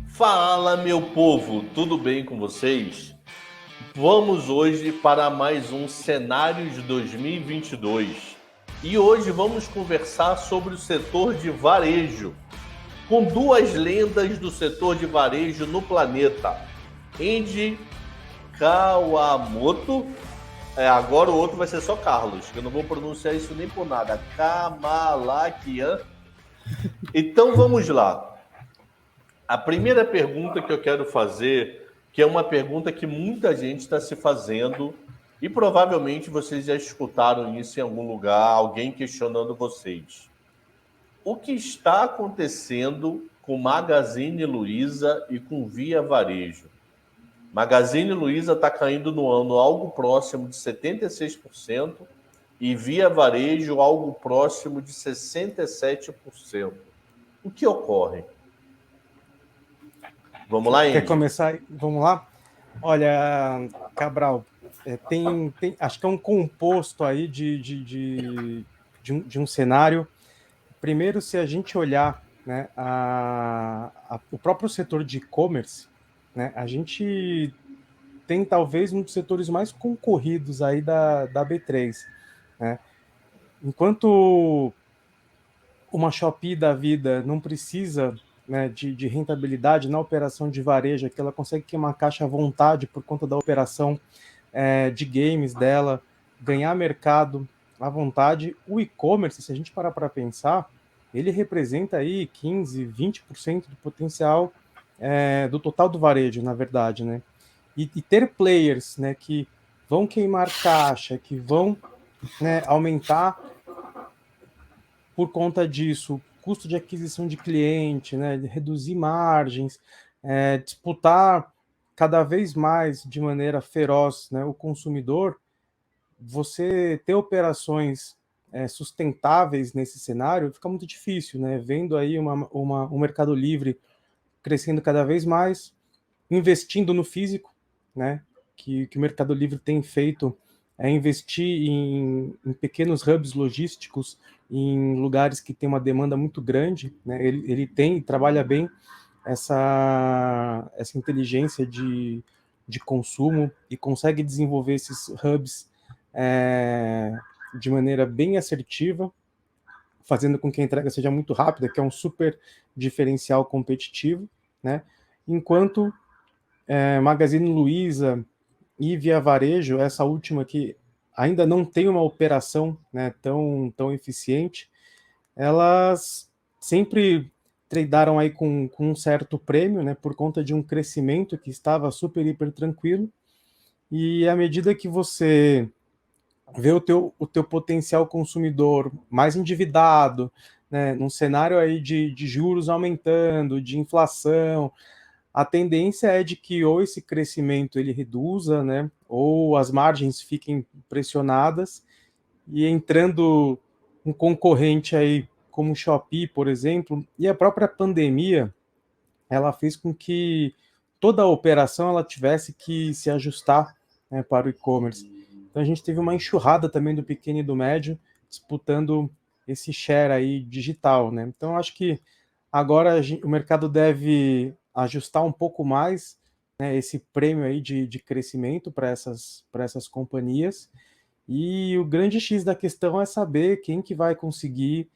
Fala, meu povo, tudo bem com vocês? Vamos hoje para mais um Cenários 2022 e hoje vamos conversar sobre o setor de varejo com duas lendas do setor de varejo no planeta, Andy Kawamoto, agora o outro vai ser só Carlos, que eu não vou pronunciar isso nem por nada, Kamalakian. Então vamos lá. A primeira pergunta que eu quero fazer, que é uma pergunta que muita gente está se fazendo, e provavelmente vocês já escutaram isso em algum lugar, alguém questionando vocês. O que está acontecendo com Magazine Luiza e com Via Varejo? Magazine Luiza está caindo no ano algo próximo de 76% e Via Varejo algo próximo de 67%. O que ocorre? Vamos lá, Andy? Quer começar? Vamos lá? Olha, Cabral, acho que é um composto aí de um cenário. Primeiro, se a gente olhar, né, o próprio setor de e-commerce, né, a gente tem talvez um dos setores mais concorridos aí da B3. Né? Enquanto uma Shopee da vida não precisa, né, de rentabilidade na operação de varejo, que ela consegue queimar caixa à vontade por conta da operação de games dela, ganhar mercado à vontade. O e-commerce, se a gente parar para pensar, ele representa aí 15%, 20% do potencial do total do varejo, na verdade, né? E ter players, né, que vão queimar caixa, que vão, né, aumentar por conta disso custo de aquisição de cliente, né, reduzir margens, disputar cada vez mais de maneira feroz, né, o consumidor, você ter operações sustentáveis nesse cenário fica muito difícil, né? Vendo aí um Mercado Livre crescendo cada vez mais, investindo no físico, né, que o Mercado Livre tem feito é investir em pequenos hubs logísticos, em lugares que tem uma demanda muito grande, né? Ele trabalha bem essa inteligência de consumo e consegue desenvolver esses hubs de maneira bem assertiva, fazendo com que a entrega seja muito rápida, que é um super diferencial competitivo, né? Enquanto Magazine Luiza e Via Varejo, essa última que ainda não tem uma operação, né, tão eficiente, elas sempre tradearam aí com um certo prêmio, né, por conta de um crescimento que estava super, hiper tranquilo, e à medida que você vê o teu potencial consumidor mais endividado, né, num cenário aí de juros aumentando, de inflação, a tendência é de que ou esse crescimento ele reduza, né, ou as margens fiquem pressionadas, e entrando um concorrente aí como o Shopee, por exemplo, e a própria pandemia, ela fez com que toda a operação ela tivesse que se ajustar, né, para o e-commerce. Então a gente teve uma enxurrada também do pequeno e do médio disputando esse share aí digital, né? Então acho que agora o mercado deve ajustar um pouco mais, né, esse prêmio aí de crescimento para essas companhias, e o grande X da questão é saber quem que vai conseguir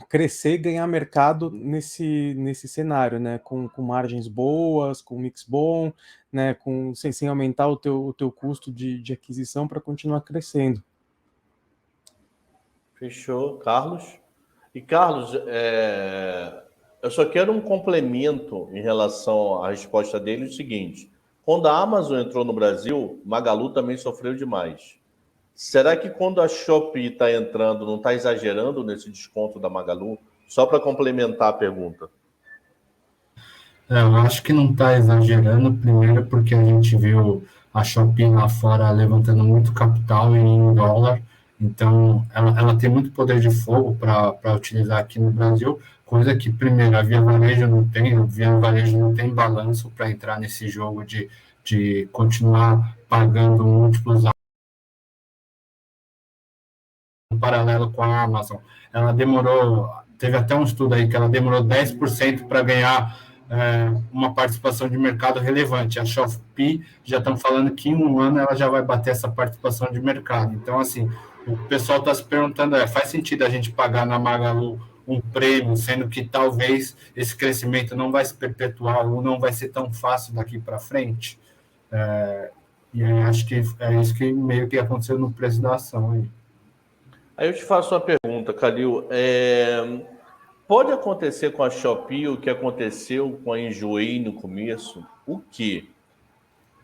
crescer e ganhar mercado nesse cenário, né, com margens boas, com mix bom, né, sem aumentar o teu custo de aquisição para continuar crescendo. Fechou, Carlos. E Carlos, eu só quero um complemento em relação à resposta dele, o seguinte: quando a Amazon entrou no Brasil, Magalu também sofreu demais. Será que quando a Shopee está entrando, não está exagerando nesse desconto da Magalu? Só para complementar a pergunta. Eu acho que não está exagerando, primeiro porque a gente viu a Shopee lá fora levantando muito capital em dólar, então ela tem muito poder de fogo para utilizar aqui no Brasil, coisa que, primeiro, a Via Varejo não tem, a Via Varejo não tem balanço para entrar nesse jogo de continuar pagando múltiplos paralelo com a Amazon. Ela demorou, teve até um estudo aí que ela demorou 10% para ganhar uma participação de mercado relevante. A Shopee já estão falando que em um ano ela já vai bater essa participação de mercado. Então, assim, o pessoal está se perguntando, faz sentido a gente pagar na Magalu um prêmio, sendo que talvez esse crescimento não vai se perpetuar ou não vai ser tão fácil daqui para frente? E aí acho que é isso que meio que aconteceu no preço da ação aí. Aí eu te faço uma pergunta, Calil. Pode acontecer com a Shopee o que aconteceu com a Enjoei no começo? O quê?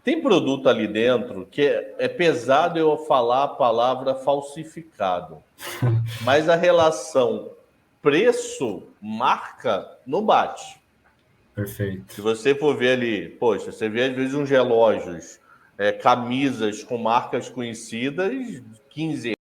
Tem produto ali dentro que é pesado eu falar a palavra falsificado, mas a relação preço-marca não bate. Perfeito. Se você for ver ali, poxa, você vê às vezes uns relógios, camisas com marcas conhecidas, R$15.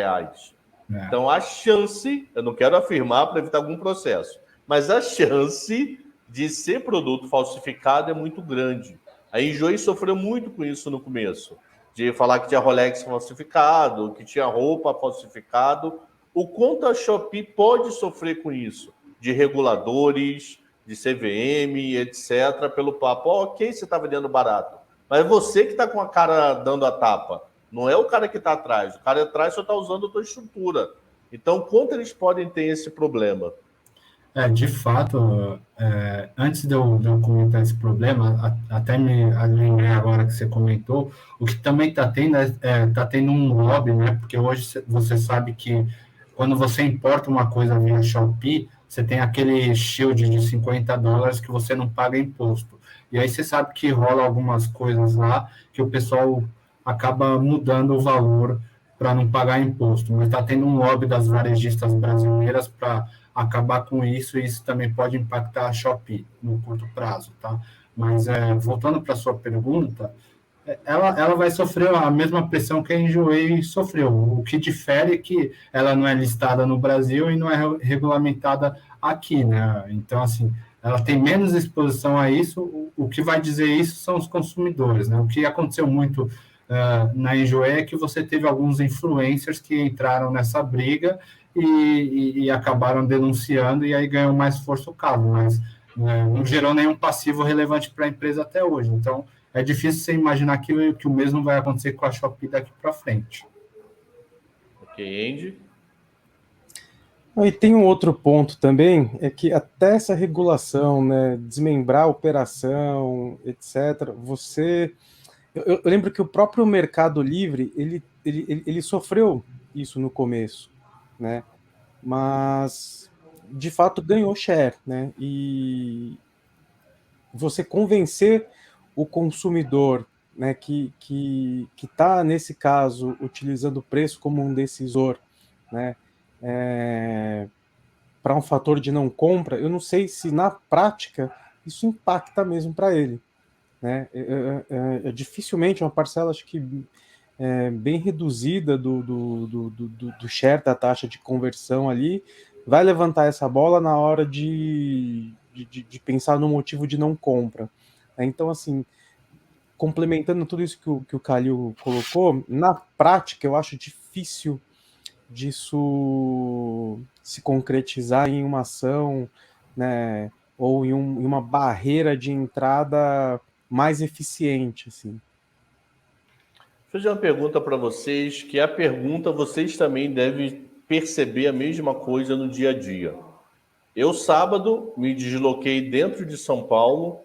Então, a chance, eu não quero afirmar para evitar algum processo, mas a chance de ser produto falsificado é muito grande. A Enjoei sofreu muito com isso no começo, de falar que tinha Rolex falsificado, que tinha roupa falsificado. O quanto a Shopee pode sofrer com isso? De reguladores, de CVM, etc., pelo papo, ok, você está vendendo barato, mas é você que está com a cara dando a tapa. Não é o cara que está atrás. O cara atrás só está usando a tua estrutura. Então, quanto eles podem ter esse problema? De fato, antes de eu comentar esse problema, até me lembrei agora que você comentou, o que também está tendo tá tendo um lobby, né? Porque hoje você sabe que quando você importa uma coisa via Shopee, você tem aquele shield de $50 que você não paga imposto. E aí você sabe que rola algumas coisas lá que o pessoal acaba mudando o valor para não pagar imposto. Mas está tendo um lobby das varejistas brasileiras para acabar com isso, e isso também pode impactar a Shopee no curto prazo, tá? Mas, voltando para a sua pergunta, ela vai sofrer a mesma pressão que a Enjoei sofreu. O que difere é que ela não é listada no Brasil e não é regulamentada aqui, né? Então, assim, ela tem menos exposição a isso. O que vai dizer isso são os consumidores, né? O que aconteceu muito na Enjoei é que você teve alguns influencers que entraram nessa briga e acabaram denunciando, e aí ganhou mais força o caso, mas não gerou nenhum passivo relevante para a empresa até hoje. Então, é difícil você imaginar que o mesmo vai acontecer com a Shopee daqui para frente. Ok, Andy? E tem um outro ponto também, é que até essa regulação, né, desmembrar a operação, etc., Eu lembro que o próprio Mercado Livre, ele sofreu isso no começo, né? Mas, de fato, ganhou share, né? E você convencer o consumidor, né, que está, nesse caso, utilizando o preço como um decisor, né, para um fator de não compra, eu não sei se, na prática, isso impacta mesmo para ele. Né? Dificilmente uma parcela, acho que bem reduzida do share da taxa de conversão ali, vai levantar essa bola na hora de pensar no motivo de não compra. Então, assim, complementando tudo isso que o Calil colocou, na prática eu acho difícil disso se concretizar em uma ação, né, ou em uma barreira de entrada mais eficiente, assim. Vou fazer uma pergunta para vocês, que a pergunta vocês também devem perceber a mesma coisa no dia a dia. Eu, sábado, me desloquei dentro de São Paulo,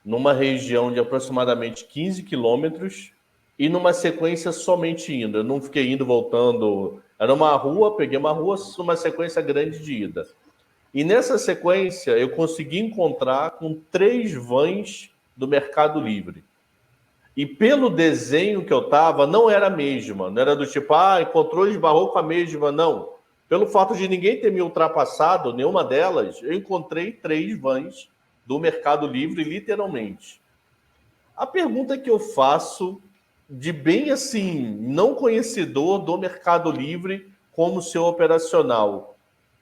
numa região de aproximadamente 15 quilômetros, e numa sequência somente indo. Eu não fiquei indo, voltando. Era uma rua, peguei uma rua, uma sequência grande de ida. E nessa sequência, eu consegui encontrar com 3 vans do Mercado Livre. E pelo desenho que eu estava, não era a mesma. Não era do tipo, encontrou e esbarrou com a mesma, não. Pelo fato de ninguém ter me ultrapassado, nenhuma delas, eu encontrei 3 vans do Mercado Livre, literalmente. A pergunta que eu faço, de bem assim, não conhecedor do Mercado Livre como seu operacional,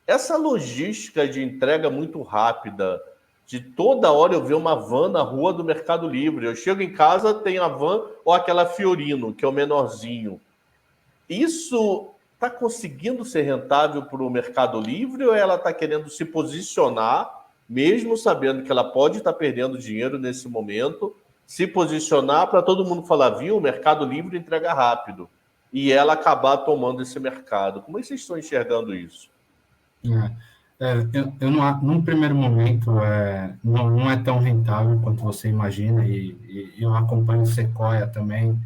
essa logística de entrega muito rápida, de toda hora eu ver uma van na rua do Mercado Livre. Eu chego em casa, tem a van ou aquela Fiorino, que é o menorzinho. Isso está conseguindo ser rentável para o Mercado Livre ou ela está querendo se posicionar, mesmo sabendo que ela pode estar perdendo dinheiro nesse momento, se posicionar para todo mundo falar, viu, o Mercado Livre entrega rápido, e ela acabar tomando esse mercado? Como é que vocês estão enxergando isso? Eu não, num primeiro momento, não é tão rentável quanto você imagina, e eu acompanho o Sequoia também,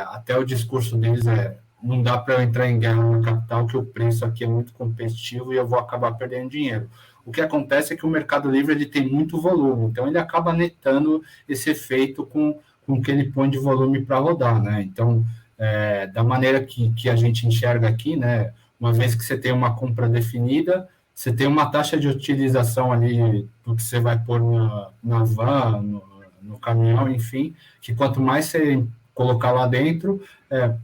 até o discurso deles não dá para eu entrar em guerra no capital, que o preço aqui é muito competitivo e eu vou acabar perdendo dinheiro. O que acontece é que o Mercado Livre ele tem muito volume, então ele acaba netando esse efeito com o que ele põe de volume para rodar, né? Então, da maneira que a gente enxerga aqui, né? Uma vez que você tem uma compra definida, você tem uma taxa de utilização ali do que você vai pôr na van, no caminhão, enfim, que quanto mais você colocar lá dentro,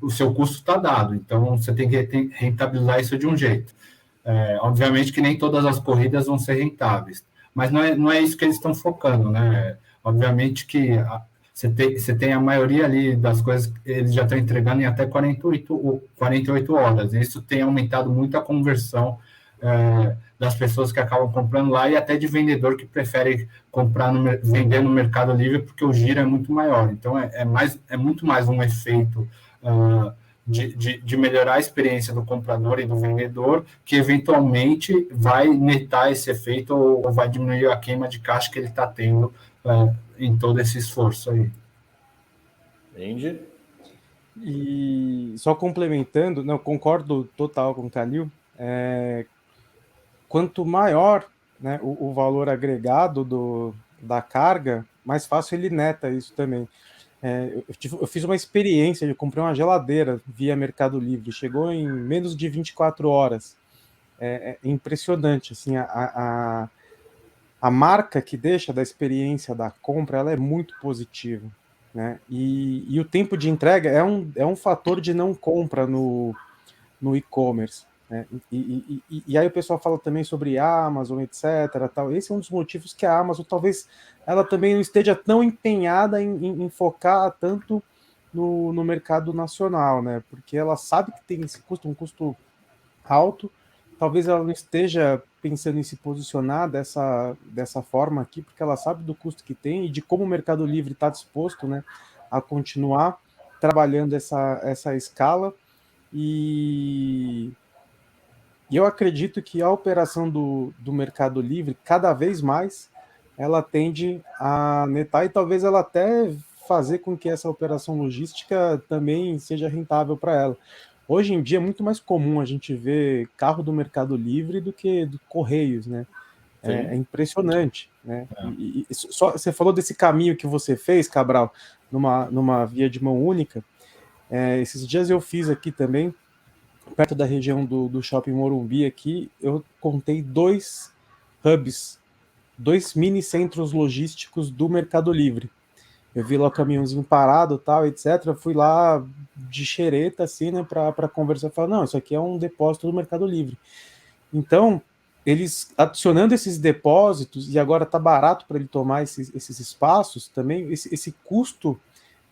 o seu custo está dado. Então, você tem que rentabilizar isso de um jeito. Obviamente que nem todas as corridas vão ser rentáveis, mas não é isso que eles estão focando, né? Obviamente que você tem a maioria ali das coisas que eles já estão entregando em até 48 horas. Isso tem aumentado muito a conversão das pessoas que acabam comprando lá e até de vendedor que prefere vender no Mercado Livre porque o giro é muito maior. Então, é muito mais um efeito de melhorar a experiência do comprador e do vendedor que, eventualmente, vai netar esse efeito ou vai diminuir a queima de caixa que ele está tendo em todo esse esforço aí. Entende? E só complementando, não, concordo total com o Calil, quanto maior, né, o valor agregado da carga, mais fácil ele neta isso também. Eu fiz uma experiência, eu comprei uma geladeira via Mercado Livre, chegou em menos de 24 horas. É impressionante, assim, a marca que deixa da experiência da compra, ela é muito positiva, né? E o tempo de entrega é um fator de não compra no e-commerce, né? E aí o pessoal fala também sobre Amazon, etc. Tal. Esse é um dos motivos que a Amazon talvez ela também não esteja tão empenhada em focar tanto no mercado nacional, né? Porque ela sabe que tem esse custo, um custo alto. Talvez ela não esteja pensando em se posicionar dessa forma aqui, porque ela sabe do custo que tem e de como o Mercado Livre está disposto, né, a continuar trabalhando essa escala. E eu acredito que a operação do Mercado Livre, cada vez mais, ela tende a netar e talvez ela até fazer com que essa operação logística também seja rentável para ela. Hoje em dia é muito mais comum a gente ver carro do Mercado Livre do que do Correios, né? É impressionante, né? Só, você falou desse caminho que você fez, Cabral, numa via de mão única. Esses dias eu fiz aqui também, perto da região do Shopping Morumbi aqui, eu contei 2 hubs, 2 mini centros logísticos do Mercado Livre. Eu vi lá o caminhãozinho parado, tal, etc. Fui lá de xereta, assim, né, para conversar. Falar, não, isso aqui é um depósito do Mercado Livre. Então, eles adicionando esses depósitos, e agora tá barato para ele tomar esses espaços, também esse custo,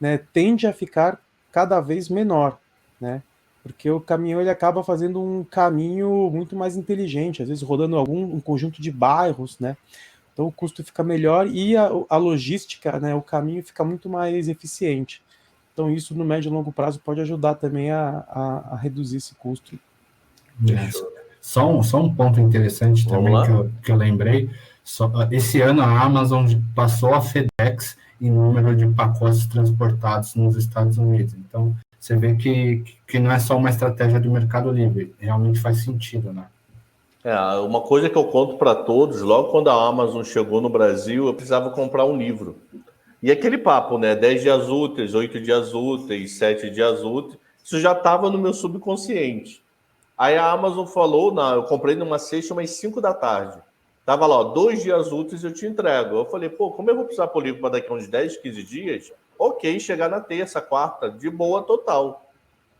né, tende a ficar cada vez menor, né? Porque o caminhão ele acaba fazendo um caminho muito mais inteligente, às vezes rodando um conjunto de bairros, né? Então o custo fica melhor e a logística, né, o caminho fica muito mais eficiente. Então isso no médio e longo prazo pode ajudar também a reduzir esse custo. Só um ponto interessante também que eu lembrei. Esse ano a Amazon passou a FedEx em número de pacotes transportados nos Estados Unidos. Então você vê que não é só uma estratégia do Mercado Livre, realmente faz sentido, né? Uma coisa que eu conto para todos, logo quando a Amazon chegou no Brasil, eu precisava comprar um livro. E aquele papo, né? 10 dias úteis, 8 dias úteis, 7 dias úteis, isso já estava no meu subconsciente. Aí a Amazon falou, eu comprei numa sexta, umas 5 da tarde. Tava lá, 2 dias úteis eu te entrego. Eu falei, como eu vou precisar pôr o livro para daqui a uns 10, 15 dias? Ok, chegar na terça, quarta, de boa total.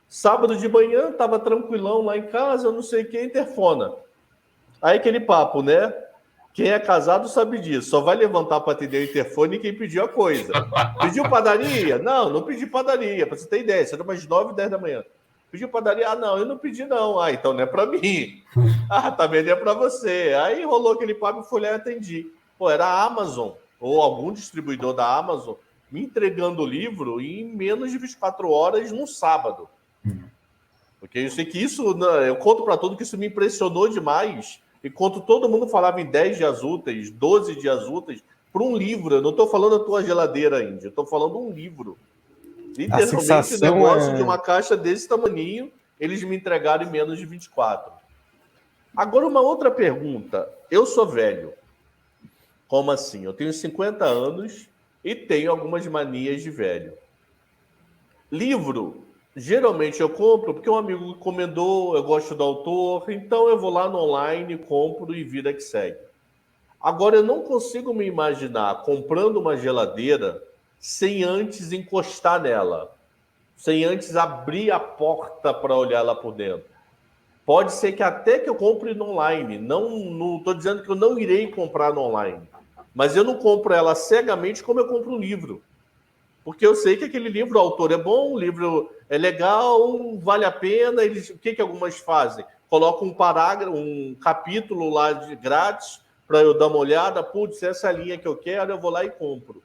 Sábado de manhã, tava tranquilão lá em casa, não sei o que, interfona. Aí aquele papo, né? Quem é casado sabe disso. Só vai levantar para atender o interfone quem pediu a coisa. Pediu padaria? Não pedi padaria. Para você ter ideia, era umas 9, 10 da manhã. Pediu padaria? Ah, não, eu não pedi não. Ah, então não é para mim. Ah, também não é para você. Aí rolou aquele papo, fui lá e atendi. Pô, era a Amazon, ou algum distribuidor da Amazon, me entregando o livro em menos de 24 horas num sábado. Porque eu sei que isso, eu conto para todo que isso me impressionou demais. Enquanto todo mundo falava em 10 dias úteis, 12 dias úteis, para um livro. Eu não estou falando da tua geladeira, Índia. Eu estou falando um livro. Literalmente, o negócio de uma caixa desse tamaninho, eles me entregaram em menos de 24. Agora, uma outra pergunta. Eu sou velho. Como assim? Eu tenho 50 anos e tenho algumas manias de velho. Livro, geralmente eu compro porque um amigo encomendou, eu gosto do autor, então eu vou lá no online, compro e vida que segue. Agora, eu não consigo me imaginar comprando uma geladeira sem antes encostar nela, sem antes abrir a porta para olhar lá por dentro. Pode ser que até que eu compre no online, não estou dizendo que eu não irei comprar no online, mas eu não compro ela cegamente como eu compro um livro. Porque eu sei que aquele livro, o autor é bom, o livro é legal, vale a pena. O que algumas fazem? Colocam um parágrafo, um capítulo lá de grátis para eu dar uma olhada. Putz, essa é a linha que eu quero, eu vou lá e compro.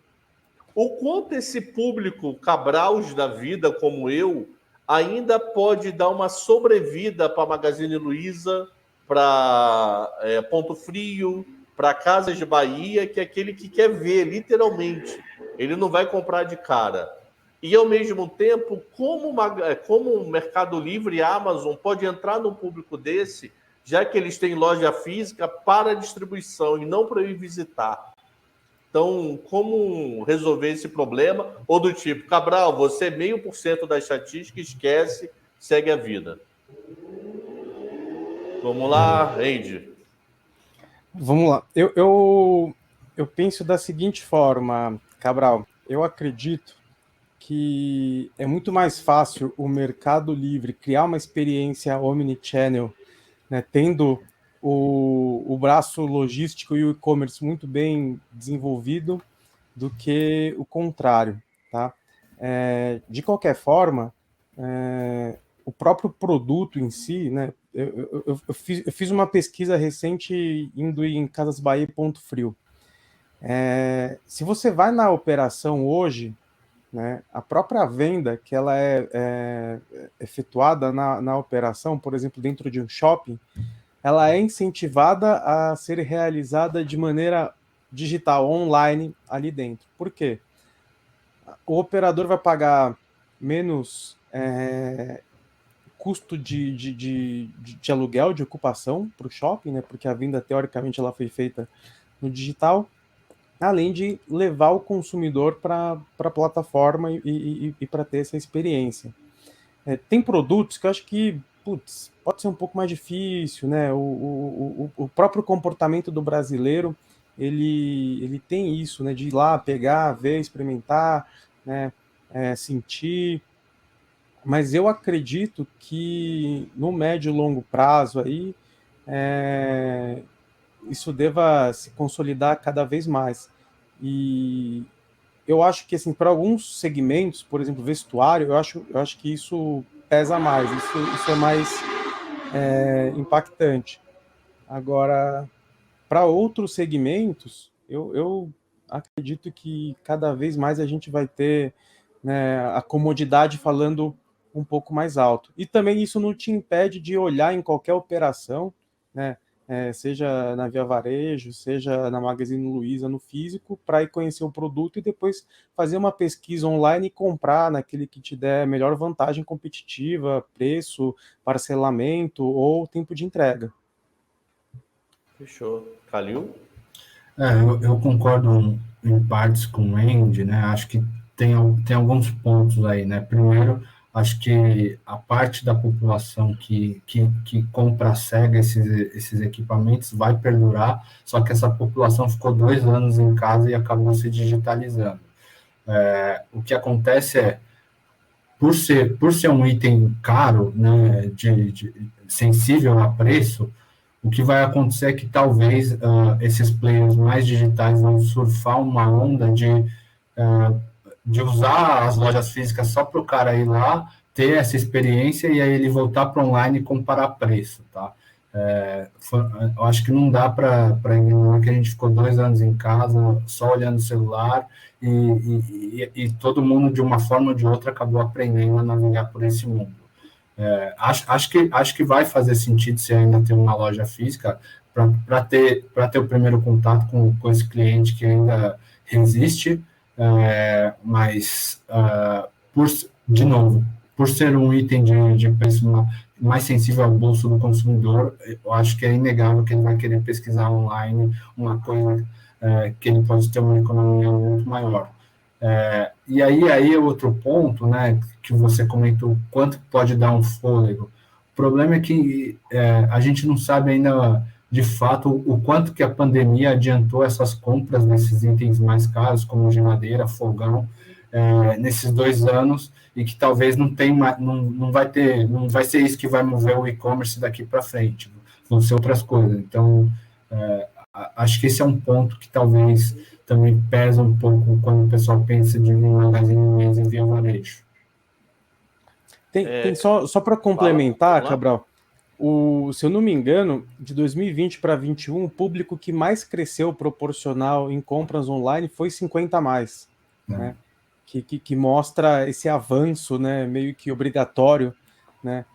O quanto esse público Cabraus da vida, como eu, ainda pode dar uma sobrevida para Magazine Luiza, para Ponto Frio, para Casas de Bahia, que é aquele que quer ver, literalmente. Ele não vai comprar de cara. E, ao mesmo tempo, como o Mercado Livre e a Amazon pode entrar num público desse, já que eles têm loja física para distribuição e não para ir visitar. Então, como resolver esse problema? Ou do tipo, Cabral, você é 0,5% da estatística, esquece, segue a vida. Vamos lá, Andy. Vamos lá. Eu penso da seguinte forma, Cabral. Eu acredito que é muito mais fácil o Mercado Livre criar uma experiência omnichannel, né, tendo o braço logístico e o e-commerce muito bem desenvolvido, do que o contrário, tá? De qualquer forma, o próprio produto em si, né? Eu fiz uma pesquisa recente indo em Casas Bahia e Ponto Frio. Se você vai na operação hoje, né, a própria venda que ela é efetuada na operação, por exemplo, dentro de um shopping, ela é incentivada a ser realizada de maneira digital, online, ali dentro. Por quê? O operador vai pagar menos custo de aluguel, de ocupação para o shopping, né, porque a venda, teoricamente, ela foi feita no digital, além de levar o consumidor para a plataforma e para ter essa experiência. Tem produtos que eu acho que pode ser um pouco mais difícil, né? O próprio comportamento do brasileiro, ele tem isso, né? De ir lá, pegar, ver, experimentar, né? Sentir. Mas eu acredito que no médio e longo prazo aí, isso deva se consolidar cada vez mais. E eu acho que, assim, para alguns segmentos, por exemplo, vestuário, eu acho que isso pesa mais, isso é mais impactante. Agora, para outros segmentos, eu acredito que cada vez mais a gente vai ter, né, a comodidade falando um pouco mais alto. E também isso não te impede de olhar em qualquer operação, né, seja na Via Varejo, seja na Magazine Luiza, no físico, para ir conhecer o produto e depois fazer uma pesquisa online e comprar naquele que te der melhor vantagem competitiva, preço, parcelamento ou tempo de entrega. Fechou. Calil? Eu concordo em partes com o Andy, né? Acho que tem alguns pontos aí, né? Primeiro, acho que a parte da população que compra cega esses equipamentos vai perdurar, só que essa população ficou 2 anos em casa e acabou se digitalizando. O que acontece por ser um item caro, né, sensível a preço, o que vai acontecer é que talvez esses players mais digitais vão surfar uma onda de usar as lojas físicas só para o cara ir lá, ter essa experiência e aí ele voltar para online e comparar preço, tá? Eu acho que não dá para ignorar que a gente ficou 2 anos em casa só olhando o celular e todo mundo, de uma forma ou de outra, acabou aprendendo a navegar por esse mundo. Acho que vai fazer sentido se ainda ter uma loja física para ter o primeiro contato com esse cliente que ainda resiste, mas, de novo, por ser um item de preço mais sensível ao bolso do consumidor, eu acho que é inegável que ele vai querer pesquisar online uma coisa que ele pode ter uma economia muito maior. E aí é outro ponto, né, que você comentou, quanto pode dar um fôlego. O problema é que a gente não sabe ainda, de fato, o quanto que a pandemia adiantou essas compras desses itens mais caros, como geladeira, fogão, nesses 2 anos, e que talvez não vai ser isso que vai mover o e-commerce daqui para frente, vão ser outras coisas. Então, acho que esse é um ponto que talvez também pesa um pouco quando o pessoal pensa de um Magazine Luiza via varejo. Tem só para complementar, Cabral, se eu não me engano, de 2020 para 2021, o público que mais cresceu proporcional em compras online foi 50+, né? Que mostra esse avanço, né, meio que obrigatório, né,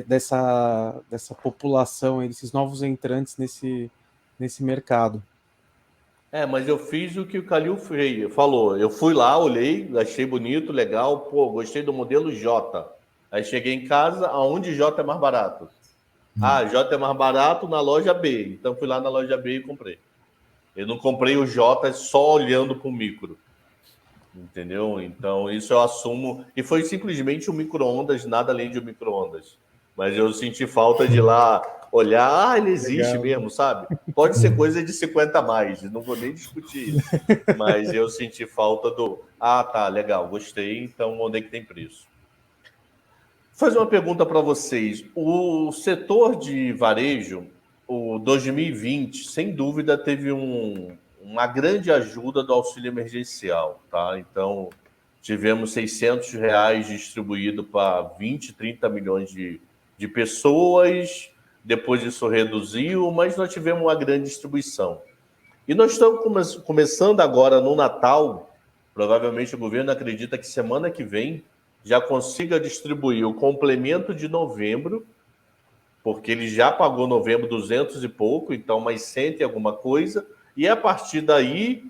dessa população, desses novos entrantes nesse mercado. Mas eu fiz o que o Calil falou. Eu fui lá, olhei, achei bonito, legal, gostei do modelo J. Aí cheguei em casa, aonde J é mais barato? J é mais barato na loja B. Então fui lá na loja B e comprei. Eu não comprei o J só olhando para o micro. Entendeu? Então isso eu assumo. E foi simplesmente um micro-ondas, nada além de um micro-ondas. Mas eu senti falta de ir lá olhar, ele existe mesmo, sabe? Pode ser coisa de 50+, não vou nem discutir isso. Mas eu senti falta tá, legal, gostei, então onde é que tem preço? Vou fazer uma pergunta para vocês. O setor de varejo, o 2020, sem dúvida, teve uma grande ajuda do auxílio emergencial, tá? Então, tivemos R$600 distribuído para 20, 30 milhões de pessoas, depois isso reduziu, mas nós tivemos uma grande distribuição. E nós estamos começando agora no Natal, provavelmente o governo acredita que semana que vem já consiga distribuir o complemento de novembro, porque ele já pagou novembro 200 e pouco, então mais 100 e alguma coisa, e a partir daí,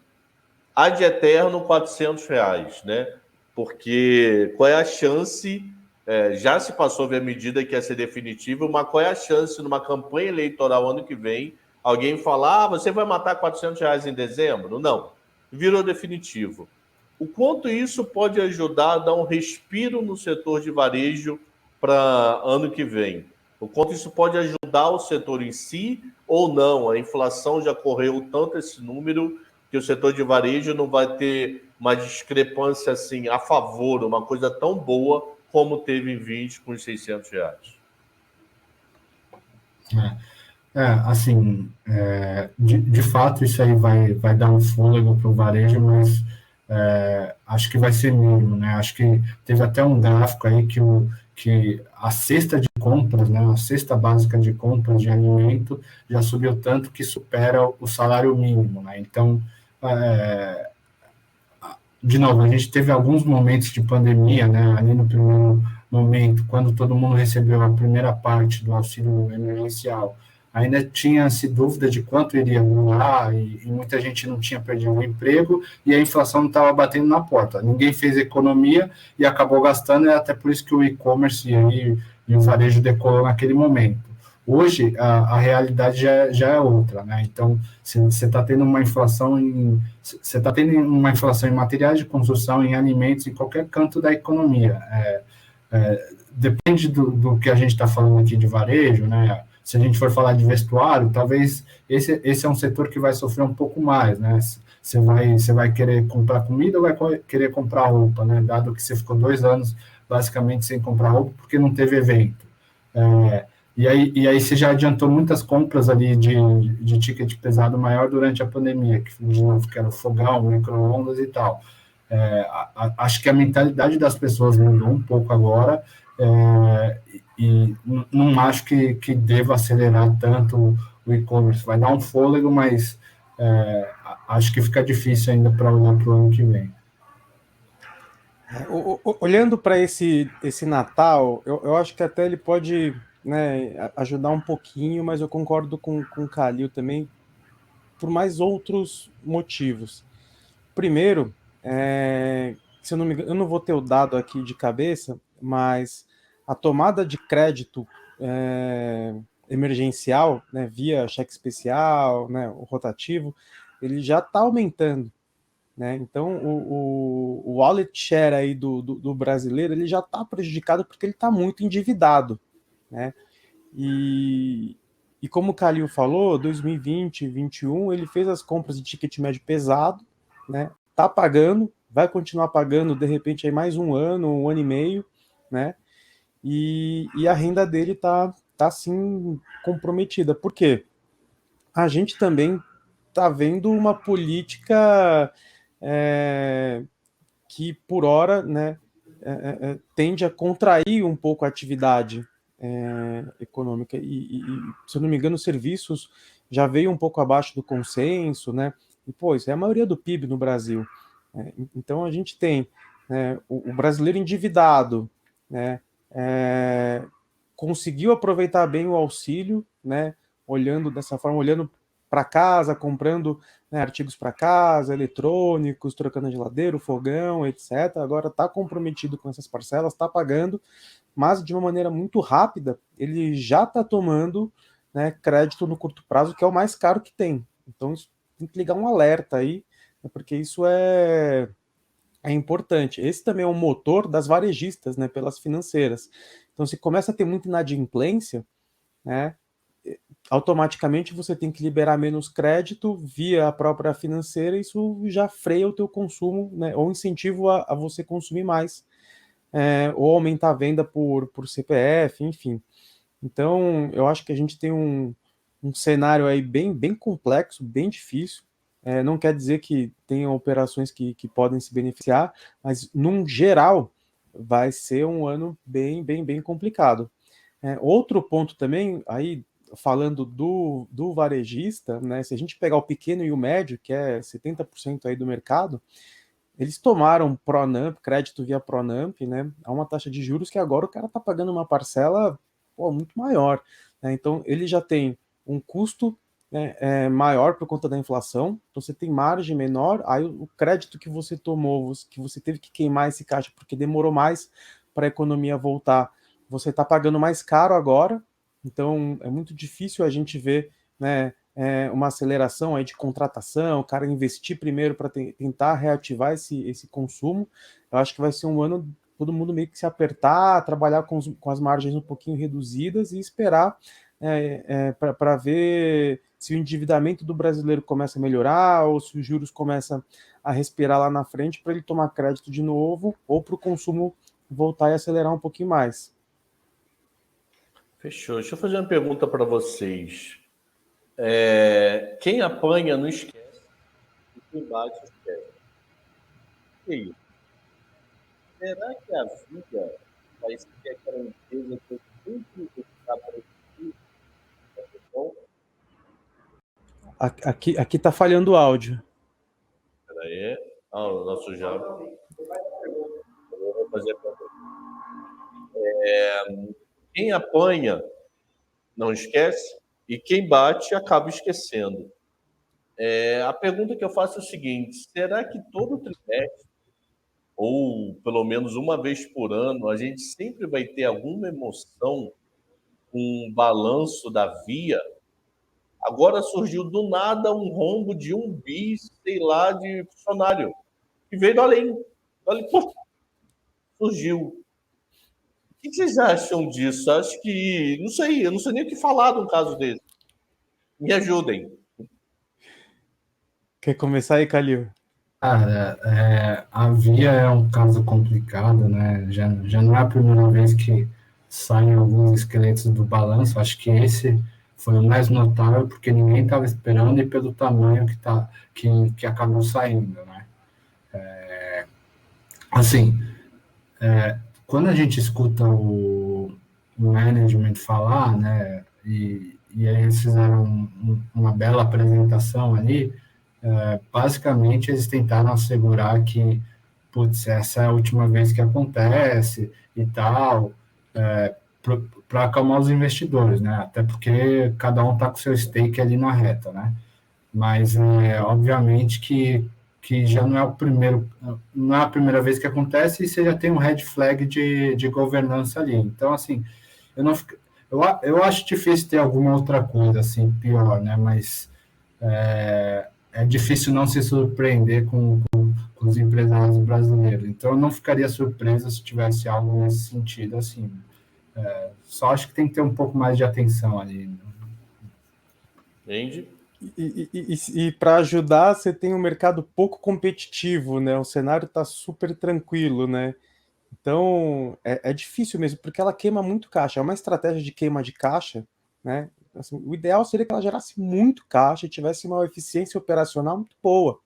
ad eterno, R$400, né? Porque qual é a chance... já se passou a medida que ia ser definitiva, mas qual é a chance numa campanha eleitoral ano que vem alguém falar, você vai matar R$400 em dezembro? Não, virou definitivo. O quanto isso pode ajudar a dar um respiro no setor de varejo para ano que vem? O quanto isso pode ajudar o setor em si ou não? A inflação já correu tanto esse número que o setor de varejo não vai ter uma discrepância assim a favor, uma coisa tão boa como teve em 20 com os R$600. De fato, isso aí vai dar um fôlego para o varejo, mas acho que vai ser mínimo, né? Acho que teve até um gráfico aí que a cesta de compras, né, a cesta básica de compras de alimento já subiu tanto que supera o salário mínimo, né? Então, de novo, a gente teve alguns momentos de pandemia, né, ali no primeiro momento, quando todo mundo recebeu a primeira parte do auxílio emergencial, ainda tinha-se dúvida de quanto iria durar e muita gente não tinha perdido o emprego e a inflação estava batendo na porta. Ninguém fez economia e acabou gastando, e até por isso que o e-commerce e o varejo decolou naquele momento. Hoje, a realidade já é outra, né? Então, você está tendo uma inflação em materiais de construção, em alimentos, em qualquer canto da economia. Depende do que a gente está falando aqui de varejo, né? Se a gente for falar de vestuário, talvez esse é um setor que vai sofrer um pouco mais, né? Você vai querer comprar comida ou vai querer comprar roupa, né? Dado que você ficou 2 anos basicamente sem comprar roupa porque não teve evento. E aí você já adiantou muitas compras ali de ticket pesado maior durante a pandemia, que era o fogão, micro-ondas e tal. Acho que a mentalidade das pessoas mudou um pouco agora, e não acho que deva acelerar tanto o e-commerce. Vai dar um fôlego, mas acho que fica difícil ainda para olhar para o ano que vem. Olhando para esse Natal, eu acho que até ele pode, né, ajudar um pouquinho, mas eu concordo com o Calil também, por mais outros motivos. Primeiro, se eu não me engano, eu não vou ter o dado aqui de cabeça, mas a tomada de crédito emergencial, né, via cheque especial, né, o rotativo, ele já está aumentando. Né? Então, o wallet share aí do brasileiro ele já está prejudicado porque ele está muito endividado. Né? E como o Calil falou, 2020, 2021, ele fez as compras de ticket médio pesado, né? Tá pagando, vai continuar pagando, de repente, aí mais um ano e meio, né? E a renda dele tá assim, comprometida. Por quê? A gente também tá vendo uma política que, por hora, né, tende a contrair um pouco a atividade econômica. E, se eu não me engano, os serviços já veio um pouco abaixo do consenso, né? E, pô, isso é a maioria do PIB no Brasil. Então, a gente tem o brasileiro endividado, né? Conseguiu aproveitar bem o auxílio, né? Olhando dessa forma, olhando para casa, comprando, né, artigos para casa, eletrônicos, trocando a geladeira, o fogão, etc. Agora está comprometido com essas parcelas, está pagando, mas de uma maneira muito rápida, ele já está tomando, né, crédito no curto prazo, que é o mais caro que tem. Então, isso tem que ligar um alerta aí, né, porque isso é importante. Esse também é um motor das varejistas, né, pelas financeiras. Então, se começa a ter muita inadimplência, né, automaticamente você tem que liberar menos crédito via a própria financeira, e isso já freia o teu consumo, né, ou incentivo a você consumir mais, ou aumentar a venda por CPF, enfim. Então, eu acho que a gente tem um cenário aí bem complexo, bem difícil. Não quer dizer que tenham operações que podem se beneficiar, mas, num geral, vai ser um ano bem complicado. Outro ponto também, aí falando do varejista, né, se a gente pegar o pequeno e o médio, que é 70% aí do mercado, eles tomaram Pronamp, crédito via Pronamp, né, a uma taxa de juros que agora o cara está pagando uma parcela, pô, muito maior. Né, então, ele já tem um custo, né, maior por conta da inflação, então você tem margem menor, aí o crédito que você tomou, que você teve que queimar esse caixa porque demorou mais para a economia voltar, você está pagando mais caro agora, então é muito difícil a gente ver, né, uma aceleração aí de contratação, o cara investir primeiro para tentar reativar esse consumo. Eu acho que vai ser um ano todo mundo meio que se apertar, trabalhar com as margens um pouquinho reduzidas e esperar para ver se o endividamento do brasileiro começa a melhorar ou se os juros começam a respirar lá na frente para ele tomar crédito de novo ou para o consumo voltar e acelerar um pouquinho mais. Fechou. Deixa eu fazer uma pergunta para vocês. Quem apanha não esquece, e quem bate esquece. E aí? Será que a vida vai ser aquela empresa que eu sempre vou ficar para aqui? Aqui tá falhando o áudio. Espera aí. O nosso já. Eu vou fazer a pergunta. Quem apanha não esquece e quem bate acaba esquecendo. A pergunta que eu faço é o seguinte: será que todo trimestre, ou pelo menos uma vez por ano, a gente sempre vai ter alguma emoção com um balanço da Via? Agora surgiu do nada um rombo de 1 bi, sei lá, de funcionário, que veio do além. Pô, surgiu. O que vocês acham disso? Acho que, não sei, eu não sei nem o que falar de um caso desse. Me ajudem. Quer começar aí, Calil? Cara, a Via é um caso complicado, né? Já não é a primeira vez que saem alguns esqueletos do balanço. Acho que esse foi o mais notável, porque ninguém estava esperando e pelo tamanho que acabou saindo, né? Assim, quando a gente escuta o management falar, né, e aí eles fizeram uma bela apresentação ali, basicamente eles tentaram assegurar que, putz, essa é a última vez que acontece e tal, para acalmar os investidores, né, até porque cada um está com seu stake ali na reta, né, mas obviamente que já não é o primeiro, não é a primeira vez que acontece e você já tem um red flag de governança ali. Então, assim, eu não eu acho difícil ter alguma outra coisa assim pior, né? Mas é difícil não se surpreender com os empresários brasileiros. Então, eu não ficaria surpreso se tivesse algo nesse sentido, assim. Só acho que tem que ter um pouco mais de atenção ali. Entende? E para ajudar, você tem um mercado pouco competitivo, né? O cenário está super tranquilo, né? Então é difícil mesmo, porque ela queima muito caixa. É uma estratégia de queima de caixa, né? Assim, o ideal seria que ela gerasse muito caixa e tivesse uma eficiência operacional muito boa,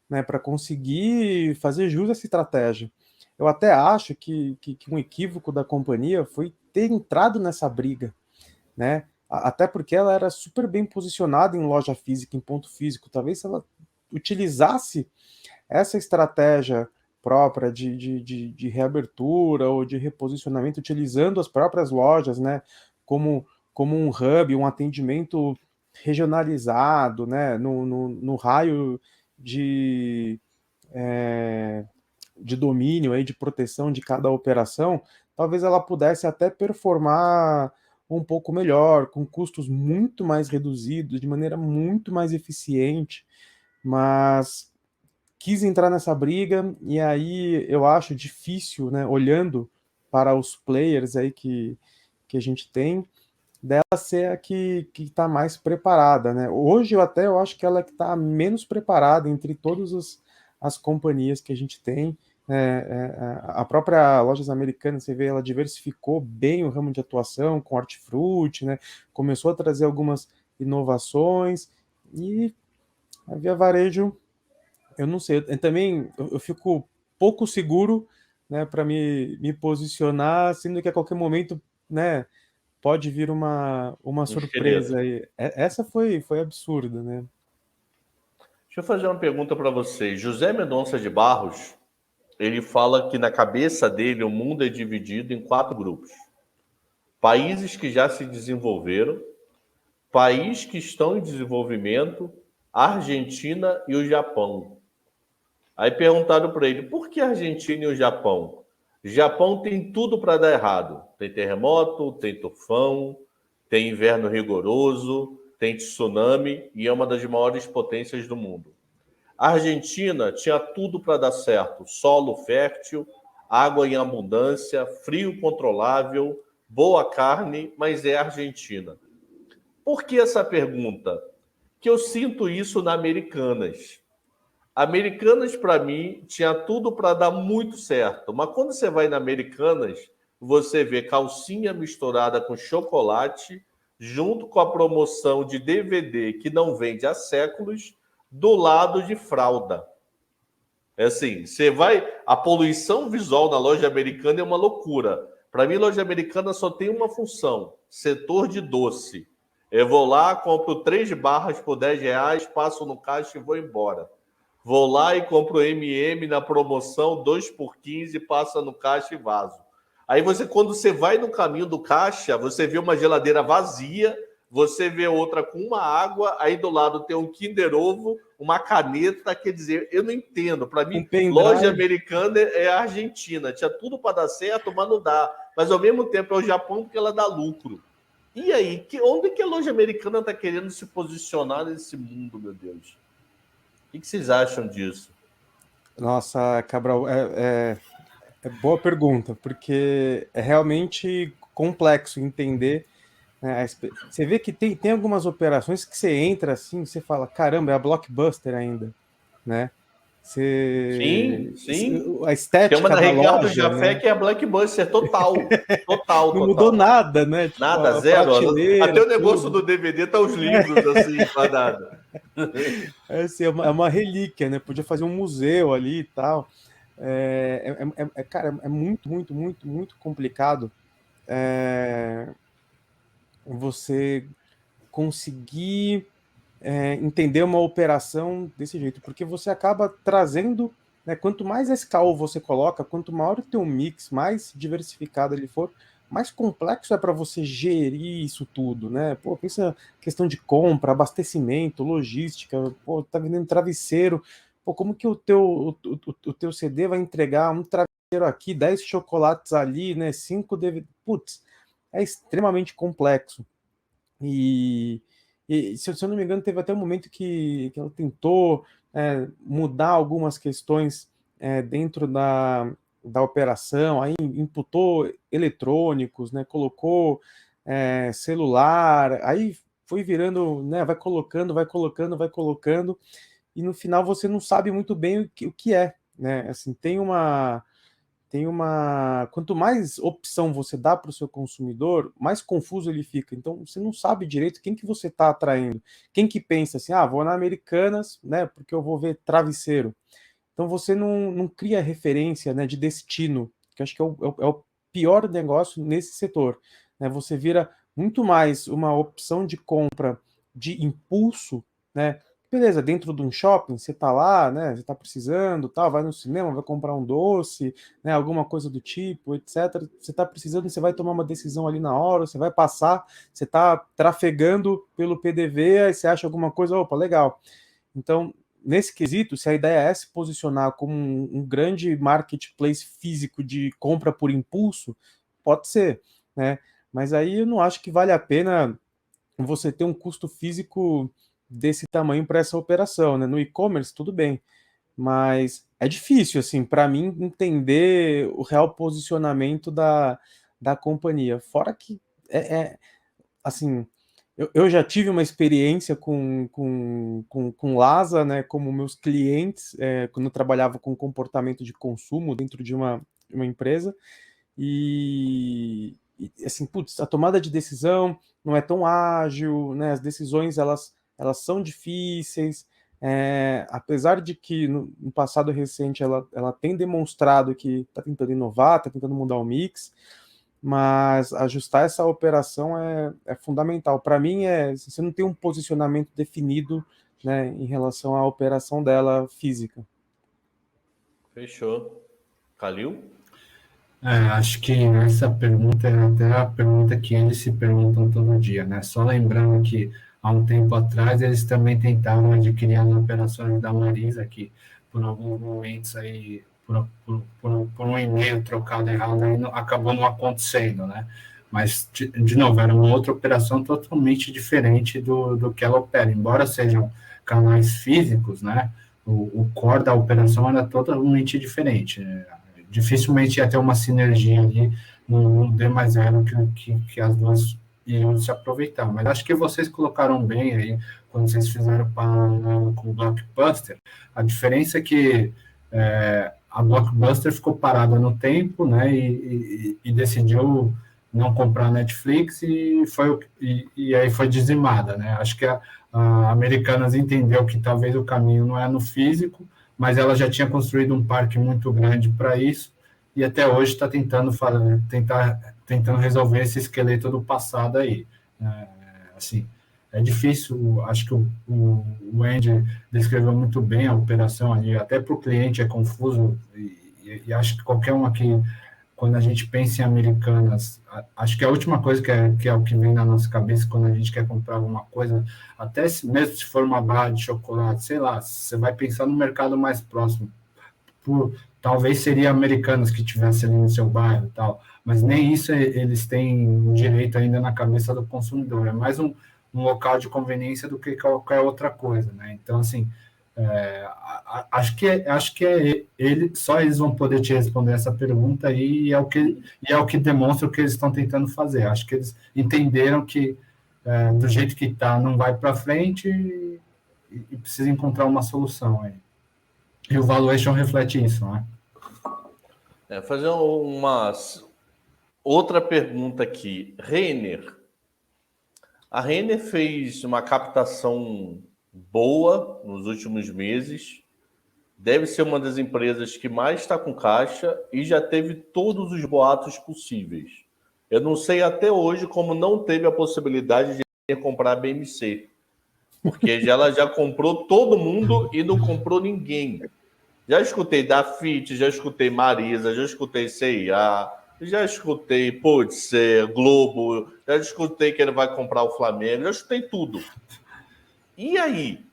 né? Para conseguir fazer jus a essa estratégia. Eu até acho que um equívoco da companhia foi ter entrado nessa briga, né? Até porque ela era super bem posicionada em loja física, em ponto físico. Talvez se ela utilizasse essa estratégia própria de reabertura ou de reposicionamento, utilizando as próprias lojas, né, como um hub, um atendimento regionalizado, né, no raio de, de domínio, aí, de proteção de cada operação, talvez ela pudesse até performar um pouco melhor, com custos muito mais reduzidos, de maneira muito mais eficiente, mas quis entrar nessa briga, e aí eu acho difícil, né, olhando para os players aí que a gente tem, dela ser a que está mais preparada, né? Hoje eu acho que ela é que está menos preparada entre todas as companhias que a gente tem. A própria Lojas Americanas, você vê, ela diversificou bem o ramo de atuação com hortifruti, né? Começou a trazer algumas inovações, e a Via Varejo, eu não sei, eu fico pouco seguro, né, para me posicionar, sendo que a qualquer momento, né, pode vir uma surpresa aí. Essa foi absurda, né? Deixa eu fazer uma pergunta para vocês. José Mendonça de Barros, ele fala que na cabeça dele o mundo é dividido em 4 grupos. Países que já se desenvolveram, países que estão em desenvolvimento, a Argentina e o Japão. Aí perguntaram para ele, por que a Argentina e o Japão? O Japão tem tudo para dar errado. Tem terremoto, tem tufão, tem inverno rigoroso, tem tsunami e é uma das maiores potências do mundo. A Argentina tinha tudo para dar certo. Solo fértil, água em abundância, frio controlável, boa carne, mas é Argentina. Por que essa pergunta? Que eu sinto isso na Americanas. Americanas, para mim, tinha tudo para dar muito certo. Mas quando você vai na Americanas, você vê calcinha misturada com chocolate, junto com a promoção de DVD que não vende há séculos, do lado de fralda. É assim, você vai... A poluição visual na loja americana é uma loucura. Para mim, loja americana só tem uma função: setor de doce. Eu vou lá, compro 3 barras por R$10, passo no caixa e vou embora. Vou lá e compro M&M na promoção, 2 por 15, passa no caixa e vazo. Aí quando você vai no caminho do caixa, você vê uma geladeira vazia, você vê outra com uma água, aí do lado tem um Kinder Ovo, uma caneta, quer dizer, eu não entendo. Para mim, loja americana é a Argentina. Tinha tudo para dar certo, mas não dá. Mas ao mesmo tempo é o Japão, porque ela dá lucro. E aí, onde que a loja americana está querendo se posicionar nesse mundo, meu Deus? O que vocês acham disso? Nossa, Cabral, é boa pergunta, porque é realmente complexo entender, né? Você vê que tem algumas operações que você entra assim, você fala, caramba, é a Blockbuster ainda, né? Sim. A estética tem uma da Ricardo loja, Jafé, né? que é a Blockbuster total. Não mudou nada, né? Tipo, nada, zero. Até o negócio do DVD tá os livros assim, guardados. É uma relíquia, né? Podia fazer um museu ali e tal. Cara, é muito, muito, muito, muito complicado você conseguir entender uma operação desse jeito, porque você acaba trazendo, né, quanto mais SKU você coloca, quanto maior o teu mix, mais diversificado ele for, mais complexo é para você gerir isso tudo, né? Pô, pensa questão de compra, abastecimento, logística, pô, tá vendendo travesseiro, pô, como que o teu CD vai entregar um travesseiro aqui, 10 chocolates ali, né, 5 DVD, putz, é extremamente complexo. E, se eu não me engano, teve até um momento que ela tentou mudar algumas questões dentro da operação, aí imputou eletrônicos, né, colocou celular, aí foi virando, né, vai colocando, vai colocando, vai colocando, e no final você não sabe muito bem o que é, né? Assim, quanto mais opção você dá para o seu consumidor, mais confuso ele fica. Então, você não sabe direito quem que você está atraindo. Quem que pensa assim, vou na Americanas, né, porque eu vou ver travesseiro. Então, você não cria referência, né, de destino, que eu acho que é o pior negócio nesse setor, né? Você vira muito mais uma opção de compra de impulso, né? Beleza, dentro de um shopping, você tá lá, né? Você tá precisando, tal, vai no cinema, vai comprar um doce, né? Alguma coisa do tipo, etc. Você tá precisando, você vai tomar uma decisão ali na hora, você vai passar, você tá trafegando pelo PDV, aí você acha alguma coisa, opa, legal. Então, nesse quesito, se a ideia é se posicionar como um grande marketplace físico de compra por impulso, pode ser, né? Mas aí eu não acho que vale a pena você ter um custo físico desse tamanho para essa operação, né? No e-commerce, tudo bem, mas é difícil, assim, para mim entender o real posicionamento da companhia. Fora que assim, eu já tive uma experiência com Lasa, né, como meus clientes, quando eu trabalhava com comportamento de consumo dentro de uma empresa, e assim, putz, a tomada de decisão não é tão ágil, né, as decisões elas são difíceis, apesar de que no passado recente ela tem demonstrado que está tentando inovar, está tentando mudar o mix, mas ajustar essa operação é fundamental. Para mim, você não tem um posicionamento definido, né, em relação à operação dela física. Fechou. Calil? Acho que essa pergunta é até a pergunta que eles se perguntam todo dia, né? Só lembrando que há um tempo atrás eles também tentaram adquirir as operações da Marisa, que por alguns momentos aí, por um e-mail trocado errado, aí acabou não acontecendo, né? Mas, de novo, era uma outra operação totalmente diferente do que ela opera. Embora sejam canais físicos, né? O core da operação era totalmente diferente, né? Dificilmente ia ter uma sinergia ali no D mais zero que as duas iriam se aproveitar. Mas acho que vocês colocaram bem aí, quando vocês fizeram com o Blockbuster, a diferença é que a Blockbuster ficou parada no tempo, né, e decidiu não comprar a Netflix e aí foi dizimada, né? Acho que a Americanas entendeu que talvez o caminho não é no físico, mas ela já tinha construído um parque muito grande para isso, e até hoje está tentando resolver esse esqueleto do passado aí. Assim, é difícil, acho que o Andy descreveu muito bem a operação ali, até para o cliente é confuso, e acho que qualquer uma que, quando a gente pensa em Americanas, acho que a última coisa que é o que vem na nossa cabeça quando a gente quer comprar alguma coisa, até mesmo se for uma barra de chocolate, sei lá, você vai pensar no mercado mais próximo. Talvez seria Americanas que tivesse ali no seu bairro e tal, mas nem isso eles têm direito ainda na cabeça do consumidor. É mais um local de conveniência do que qualquer outra coisa, né? Então, assim, acho que só eles vão poder te responder essa pergunta aí, e é o que demonstra o que eles estão tentando fazer. Acho que eles entenderam que do jeito que está não vai para frente e precisa encontrar uma solução aí. E o valuation reflete isso, né? Fazer uma outra pergunta aqui. Renner. A Renner fez uma captação boa nos últimos meses, deve ser uma das empresas que mais está com caixa e já teve todos os boatos possíveis. Eu não sei até hoje como não teve a possibilidade de comprar a BMC, porque ela já comprou todo mundo e não comprou ninguém. Já escutei da FIT, já escutei Marisa, já escutei CIA, já escutei, putz, Globo, já escutei que ele vai comprar o Flamengo, já escutei tudo. E aí?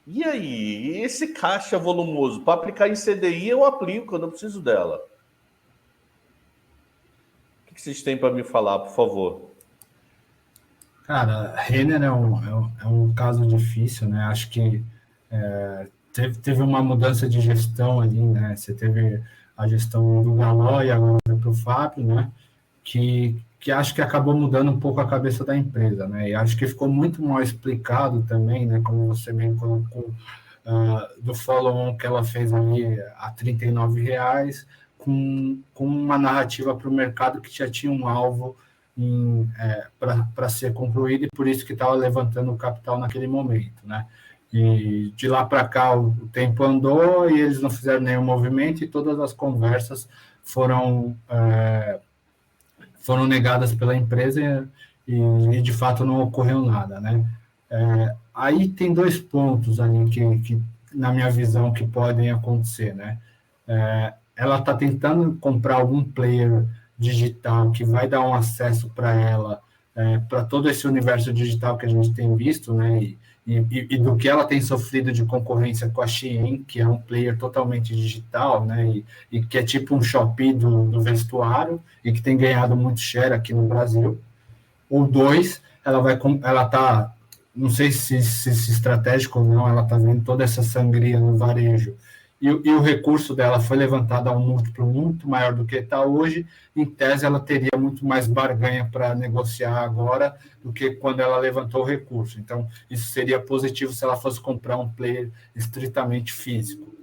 E aí? Esse caixa volumoso, para aplicar em CDI eu aplico, eu não preciso dela. O que vocês têm para me falar, por favor? Cara, Renner é um caso difícil, né? Acho que teve uma mudança de gestão ali, né? Você teve a gestão do Galó e agora para o Fábio, né? Que acho que acabou mudando um pouco a cabeça da empresa, né? E acho que ficou muito mal explicado também, né? Como você bem colocou, do follow-on que ela fez ali a R$ 39, com uma narrativa para o mercado que já tinha um alvo para ser concluído e por isso que estava levantando o capital naquele momento, né? E de lá para cá o tempo andou e eles não fizeram nenhum movimento e todas as conversas foram negadas pela empresa e de fato não ocorreu nada, né? Aí tem dois pontos ali que na minha visão que podem acontecer, né? Ela está tentando comprar algum player digital que vai dar um acesso para ela, para todo esse universo digital que a gente tem visto, né? E do que ela tem sofrido de concorrência com a Shein, que é um player totalmente digital, né? E que é tipo um Shopee do vestuário e que tem ganhado muito share aqui no Brasil. Ou dois, ela está, não sei se estratégico ou não, ela está vendo toda essa sangria no varejo e o recurso dela foi levantado a um múltiplo muito maior do que está hoje, em tese ela teria muito mais barganha para negociar agora do que quando ela levantou o recurso. Então, isso seria positivo se ela fosse comprar um player estritamente físico.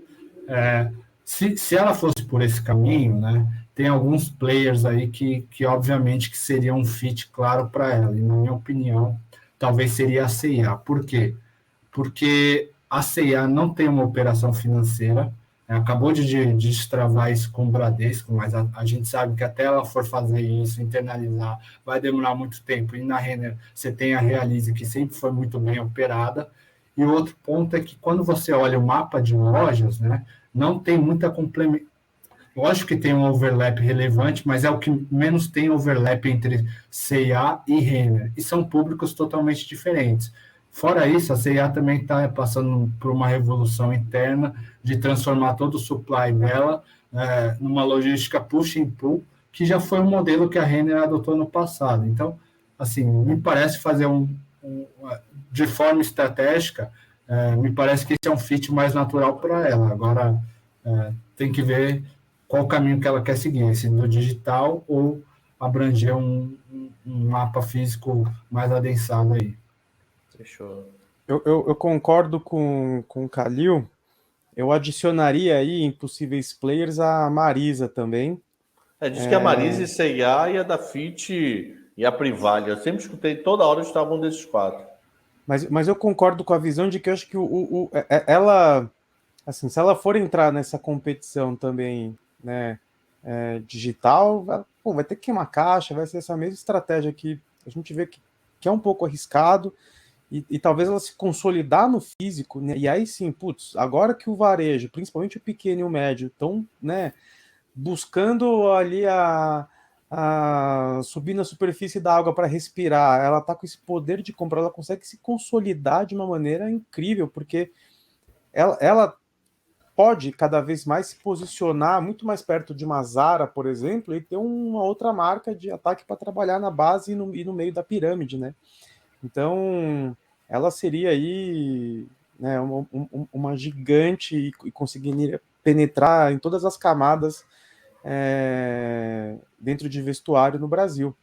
Se ela fosse por esse caminho, né, tem alguns players aí que obviamente que seriam um fit claro para ela, e na minha opinião, talvez seria a CIA. Por quê? Porque a CIA não tem uma operação financeira, né? Acabou de destravar isso com o Bradesco, mas a gente sabe que até ela for fazer isso, internalizar, vai demorar muito tempo. E na Renner você tem a Realize, que sempre foi muito bem operada. E o outro ponto é que quando você olha o mapa de lojas, né, não tem muita complementação. Lógico que tem um overlap relevante, mas é o que menos tem overlap entre C&A e Renner, e são públicos totalmente diferentes. Fora isso, a C&A também está passando por uma revolução interna de transformar todo o supply dela numa logística push and pull, que já foi um modelo que a Renner adotou no passado. Então, assim, me parece fazer de forma estratégica, me parece que esse é um fit mais natural para ela. Agora, tem que ver qual o caminho que ela quer seguir, se no digital ou abranger um mapa físico mais adensado aí. Fechou. Eu concordo com o Kalil. Eu adicionaria aí em possíveis players a Marisa também. Diz que a Marisa e CIA e a da FIT e a Privale. Eu sempre escutei, toda hora estavam desses quatro. Mas eu concordo com a visão de que eu acho que ela, assim, se ela for entrar nessa competição também, né, digital, vai ter que queimar caixa, vai ser essa mesma estratégia que a gente vê que é um pouco arriscado, e talvez ela se consolidar no físico, né, e aí sim, putz, agora que o varejo, principalmente o pequeno e o médio, estão, né, buscando ali subir na superfície da água para respirar, ela está com esse poder de compra, ela consegue se consolidar de uma maneira incrível, porque ela pode cada vez mais se posicionar muito mais perto de uma Zara, por exemplo, e ter uma outra marca de ataque para trabalhar na base e no meio da pirâmide, né? Então, ela seria aí, né, uma gigante e conseguiria penetrar em todas as camadas dentro de vestuário no Brasil.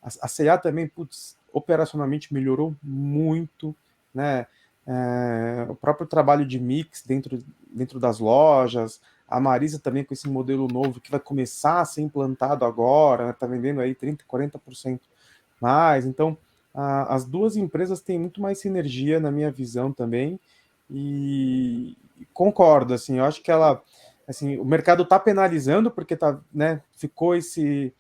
A C&A também, putz, operacionalmente melhorou muito, né? O próprio trabalho de mix dentro das lojas, a Marisa também com esse modelo novo que vai começar a ser implantado agora, está vendendo aí 30%, 40% mais. Então, as duas empresas têm muito mais sinergia na minha visão também, e concordo, assim, eu acho que ela, assim, o mercado está penalizando porque tá, né, ficou esse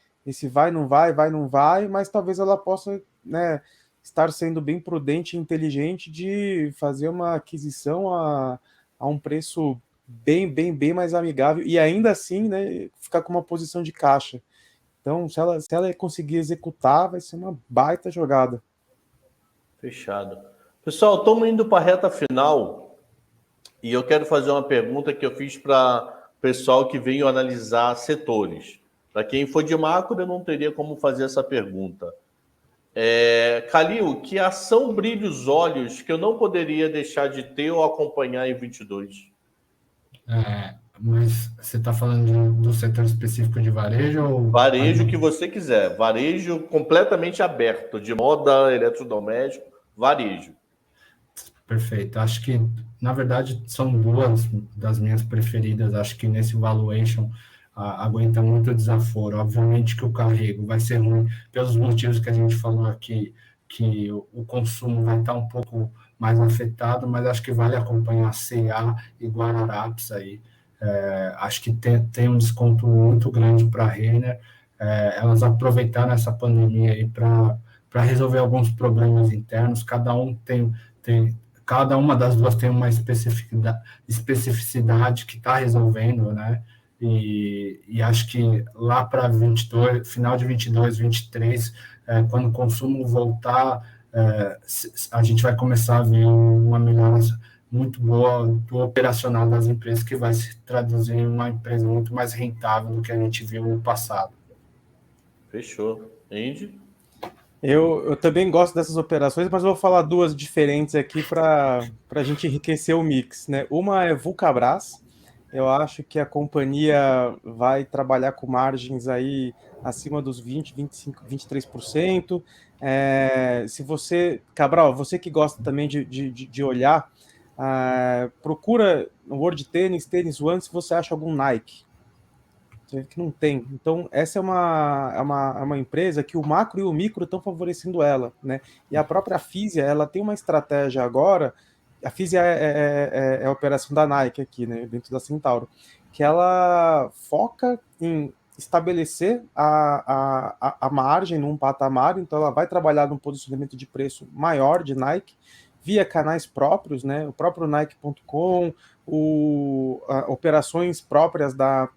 vai, não vai, vai, não vai, mas talvez ela possa, né, estar sendo bem prudente e inteligente de fazer uma aquisição a um preço bem mais amigável e ainda assim, né, ficar com uma posição de caixa. Então, se ela conseguir executar, vai ser uma baita jogada. Fechado. Pessoal, estamos indo para a reta final e eu quero fazer uma pergunta que eu fiz para o pessoal que veio analisar setores. Para quem for de macro, eu não teria como fazer essa pergunta. Calil, que ação brilha os olhos que eu não poderia deixar de ter ou acompanhar em 22? Mas você está falando do setor específico de varejo ou... Varejo que você quiser. Varejo completamente aberto, de moda, eletrodoméstico, varejo. Perfeito. Acho que, na verdade, são duas das minhas preferidas. Acho que nesse valuation aguenta muito desaforo. Obviamente que o carrego vai ser ruim pelos motivos que a gente falou aqui, que o consumo vai estar um pouco mais afetado, mas acho que vale acompanhar C&A e Guararapes aí. Acho que tem um desconto muito grande para a Renner. Elas aproveitaram essa pandemia aí para resolver alguns problemas internos. Cada uma das duas tem uma especificidade que está resolvendo, né? E acho que lá para 22, final de 22, 23, quando o consumo voltar, a gente vai começar a ver uma melhora muito boa do operacional das empresas, que vai se traduzir em uma empresa muito mais rentável do que a gente viu no passado. Fechou. Andy? Eu também gosto dessas operações, mas eu vou falar duas diferentes aqui para a gente enriquecer o mix, né? Uma é Vulcabras. Eu acho que a companhia vai trabalhar com margens aí acima dos 20, 25, 23%. Se você, Cabral, você que gosta também de olhar, procura no World Tennis, Tennis One, se você acha algum Nike. Que não tem. Então, essa é uma empresa que o macro e o micro estão favorecendo ela, né? E a própria Fisia, ela tem uma estratégia agora, a Fisia é a operação da Nike aqui, né, dentro da Centauro, que ela foca em estabelecer a margem num patamar, então ela vai trabalhar num posicionamento de preço maior de Nike, via canais próprios, né, o próprio Nike.com, operações próprias da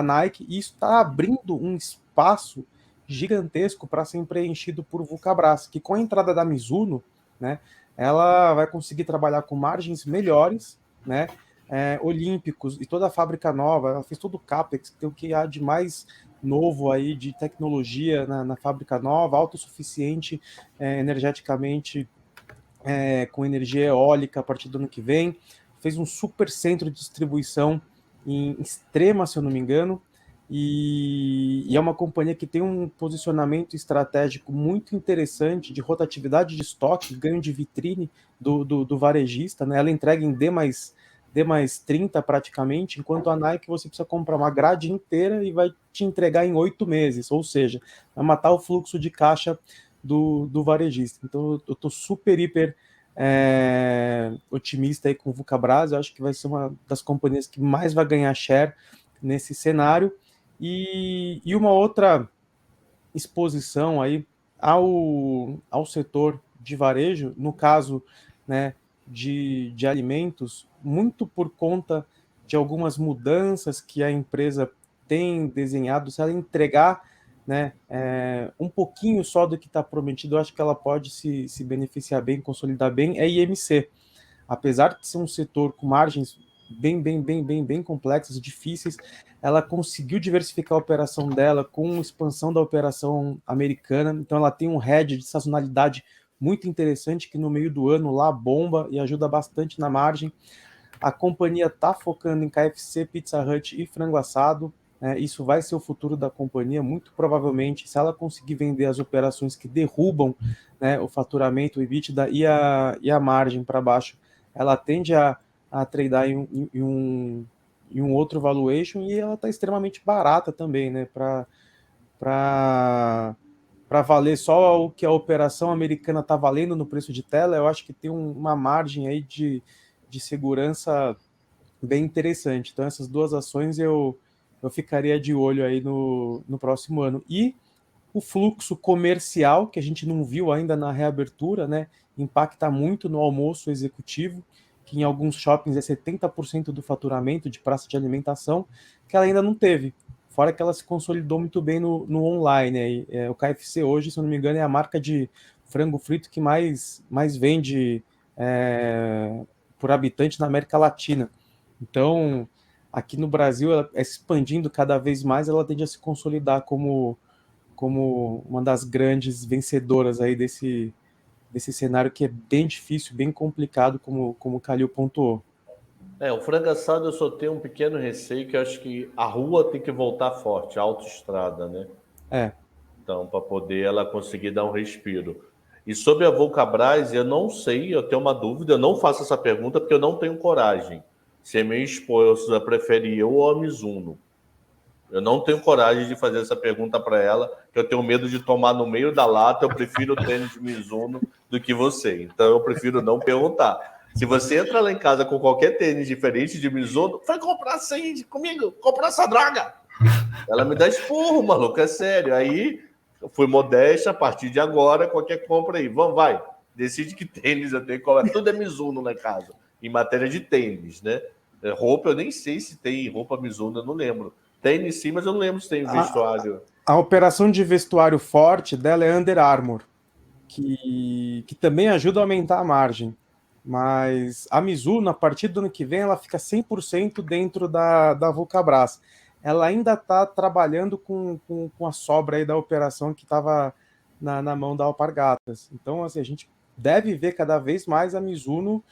Nike, e isso está abrindo um espaço gigantesco para ser preenchido por Vulcabras, que com a entrada da Mizuno, né, ela vai conseguir trabalhar com margens melhores, né, olímpicos e toda a fábrica nova, ela fez todo o CAPEX, tem o que há de mais novo aí de tecnologia na fábrica nova, autossuficiente energeticamente, com energia eólica a partir do ano que vem, fez um super centro de distribuição em Extrema, se eu não me engano, e é uma companhia que tem um posicionamento estratégico muito interessante de rotatividade de estoque, ganho de vitrine do varejista, né? Ela entrega em D mais 30 praticamente, enquanto a Nike você precisa comprar uma grade inteira e vai te entregar em 8 meses, ou seja, vai matar o fluxo de caixa do varejista. Então eu estou super, hiper otimista aí com o Vulcabras. Eu acho que vai ser uma das companhias que mais vai ganhar share nesse cenário. E uma outra exposição aí ao setor de varejo, no caso, né, de alimentos, muito por conta de algumas mudanças que a empresa tem desenhado. Se ela entregar, né, um pouquinho só do que está prometido, eu acho que ela pode se beneficiar bem, consolidar bem, é IMC. Apesar de ser um setor com margens bem complexas, difíceis, ela conseguiu diversificar a operação dela com expansão da operação americana, então ela tem um hedge de sazonalidade muito interessante, que no meio do ano lá bomba e ajuda bastante na margem. A companhia está focando em KFC, Pizza Hut e frango assado, isso vai ser o futuro da companhia, muito provavelmente, se ela conseguir vender as operações que derrubam, né, o faturamento, o EBITDA e a margem para baixo, ela tende a tradar em um outro valuation, e ela está extremamente barata também, né, para valer só o que a operação americana está valendo no preço de tela. Eu acho que tem uma margem aí de segurança bem interessante. Então, essas duas ações eu ficaria de olho aí no próximo ano. E o fluxo comercial, que a gente não viu ainda na reabertura, né, impacta muito no almoço executivo, que em alguns shoppings é 70% do faturamento de praça de alimentação, que ela ainda não teve. Fora que ela se consolidou muito bem no online. Aí. O KFC hoje, se eu não me engano, é a marca de frango frito que mais vende por habitante na América Latina. Então, aqui no Brasil, ela expandindo cada vez mais, ela tende a se consolidar como uma das grandes vencedoras aí desse cenário que é bem difícil, bem complicado, como o Calil pontuou. O frango assado eu só tenho um pequeno receio, que eu acho que a rua tem que voltar forte, a autoestrada, né? Então, para poder ela conseguir dar um respiro. E sobre a Vulcabras, eu não sei, eu tenho uma dúvida, eu não faço essa pergunta porque eu não tenho coragem. Se a minha esposa prefere eu ou a Mizuno. Eu não tenho coragem de fazer essa pergunta para ela, porque eu tenho medo de tomar no meio da lata. Eu prefiro o tênis de Mizuno do que você. Então, eu prefiro não perguntar. Se você entra lá em casa com qualquer tênis diferente de Mizuno, vai comprar assim comigo, comprar essa droga. Ela me dá esporro, maluco, é sério. Aí, eu fui modesta, a partir de agora, qualquer compra aí. Vamos, vai. Decide que tênis eu tenho que comprar. Tudo é Mizuno lá em casa, em matéria de tênis, né? Roupa, eu nem sei se tem roupa Mizuno, eu não lembro. Tênis sim, mas eu não lembro se tem vestuário. A operação de vestuário forte dela é Under Armour, que também ajuda a aumentar a margem. Mas a Mizuno, a partir do ano que vem, ela fica 100% dentro da Vulcabras. Ela ainda está trabalhando com a sobra aí da operação que estava na mão da Alpargatas. Então, assim, a gente deve ver cada vez mais a Mizuno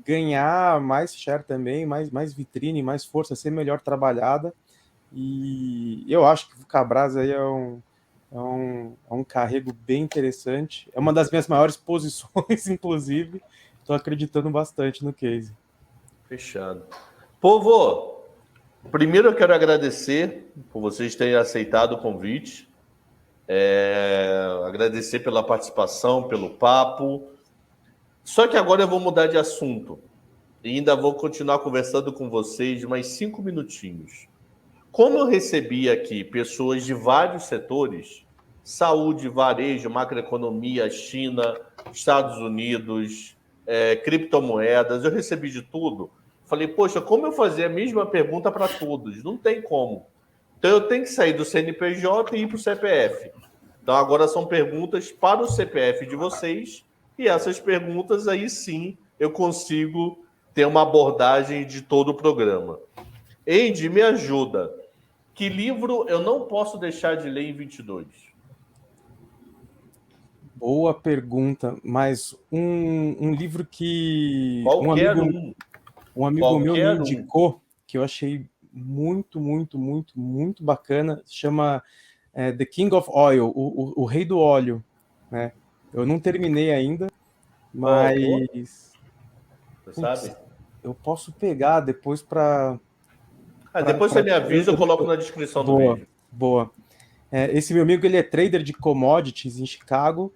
ganhar mais share também, mais vitrine, mais força, ser melhor trabalhada. E eu acho que o Vulcabras aí é um carrego bem interessante. É uma das minhas maiores posições, inclusive. Estou acreditando bastante no case. Fechado. Povo, primeiro eu quero agradecer por vocês terem aceitado o convite. Agradecer pela participação, pelo papo. Só que agora eu vou mudar de assunto. E ainda vou continuar conversando com vocês mais 5 minutinhos. Como eu recebi aqui pessoas de vários setores, saúde, varejo, macroeconomia, China, Estados Unidos, criptomoedas, eu recebi de tudo. Falei, poxa, como eu fazer a mesma pergunta para todos? Não tem como. Então eu tenho que sair do CNPJ e ir para o CPF. Então agora são perguntas para o CPF de vocês, e essas perguntas aí sim eu consigo ter uma abordagem de todo o programa. Andy, me ajuda. Que livro eu não posso deixar de ler em 22? Boa pergunta, mas um livro que Qualquer um amigo meu me indicou, que eu achei muito, muito, muito, muito bacana, chama The King of Oil, o Rei do Óleo, né? Eu não terminei ainda, mas... Você sabe? Eu posso pegar depois para... depois você me avisa, eu coloco na descrição do vídeo. Boa. Esse meu amigo, ele é trader de commodities em Chicago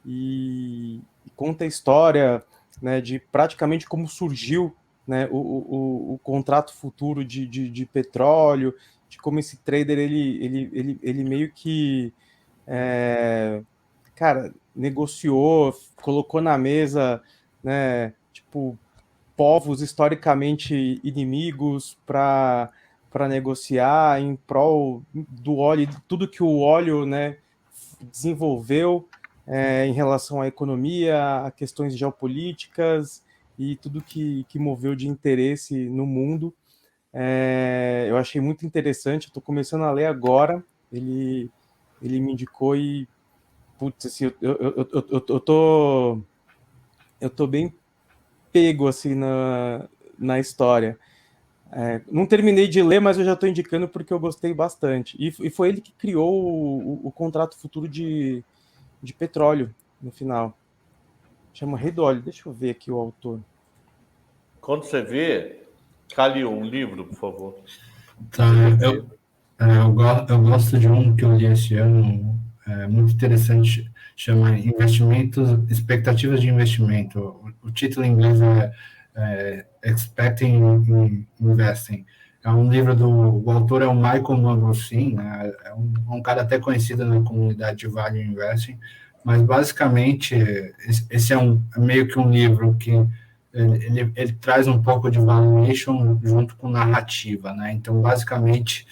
e conta a história, né, de praticamente como surgiu, né, o contrato futuro de petróleo, de como esse trader ele meio que negociou, colocou na mesa, né, tipo, povos historicamente inimigos para negociar em prol do óleo, tudo que o óleo, né, desenvolveu em relação à economia, a questões geopolíticas e tudo que moveu de interesse no mundo. Eu achei muito interessante, estou começando a ler agora, ele me indicou e, putz, assim, eu tô bem pego assim na história. Não terminei de ler, mas eu já estou indicando porque eu gostei bastante. E foi ele que criou o contrato futuro de petróleo no final. Chama Rei do Óleo. Deixa eu ver aqui o autor. Quando você vê, Calil, um livro, por favor. Tá, eu gosto de um que eu li esse ano, muito interessante, chama Investimentos, Expectativas de Investimento. O título em inglês é Expecting Investing. É um livro o autor é o Michael Mangostin, né? Um cara até conhecido na comunidade de Value Investing, mas basicamente esse é meio que um livro que ele traz um pouco de valuation junto com narrativa, né? Então, basicamente,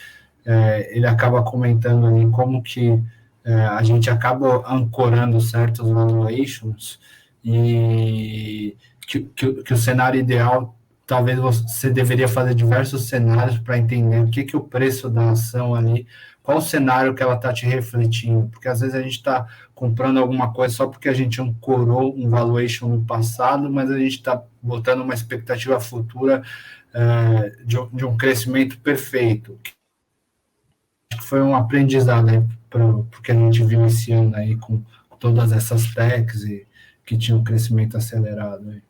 ele acaba comentando ali como que a gente acaba ancorando certos valuations e que o cenário ideal, talvez você deveria fazer diversos cenários para entender o que o preço da ação ali, qual o cenário que ela está te refletindo, porque às vezes a gente está comprando alguma coisa só porque a gente ancorou um valuation no passado, mas a gente está botando uma expectativa futura de um crescimento perfeito. Foi um aprendizado aí porque a gente viu esse ano aí com todas essas techs e que tinha um crescimento acelerado aí.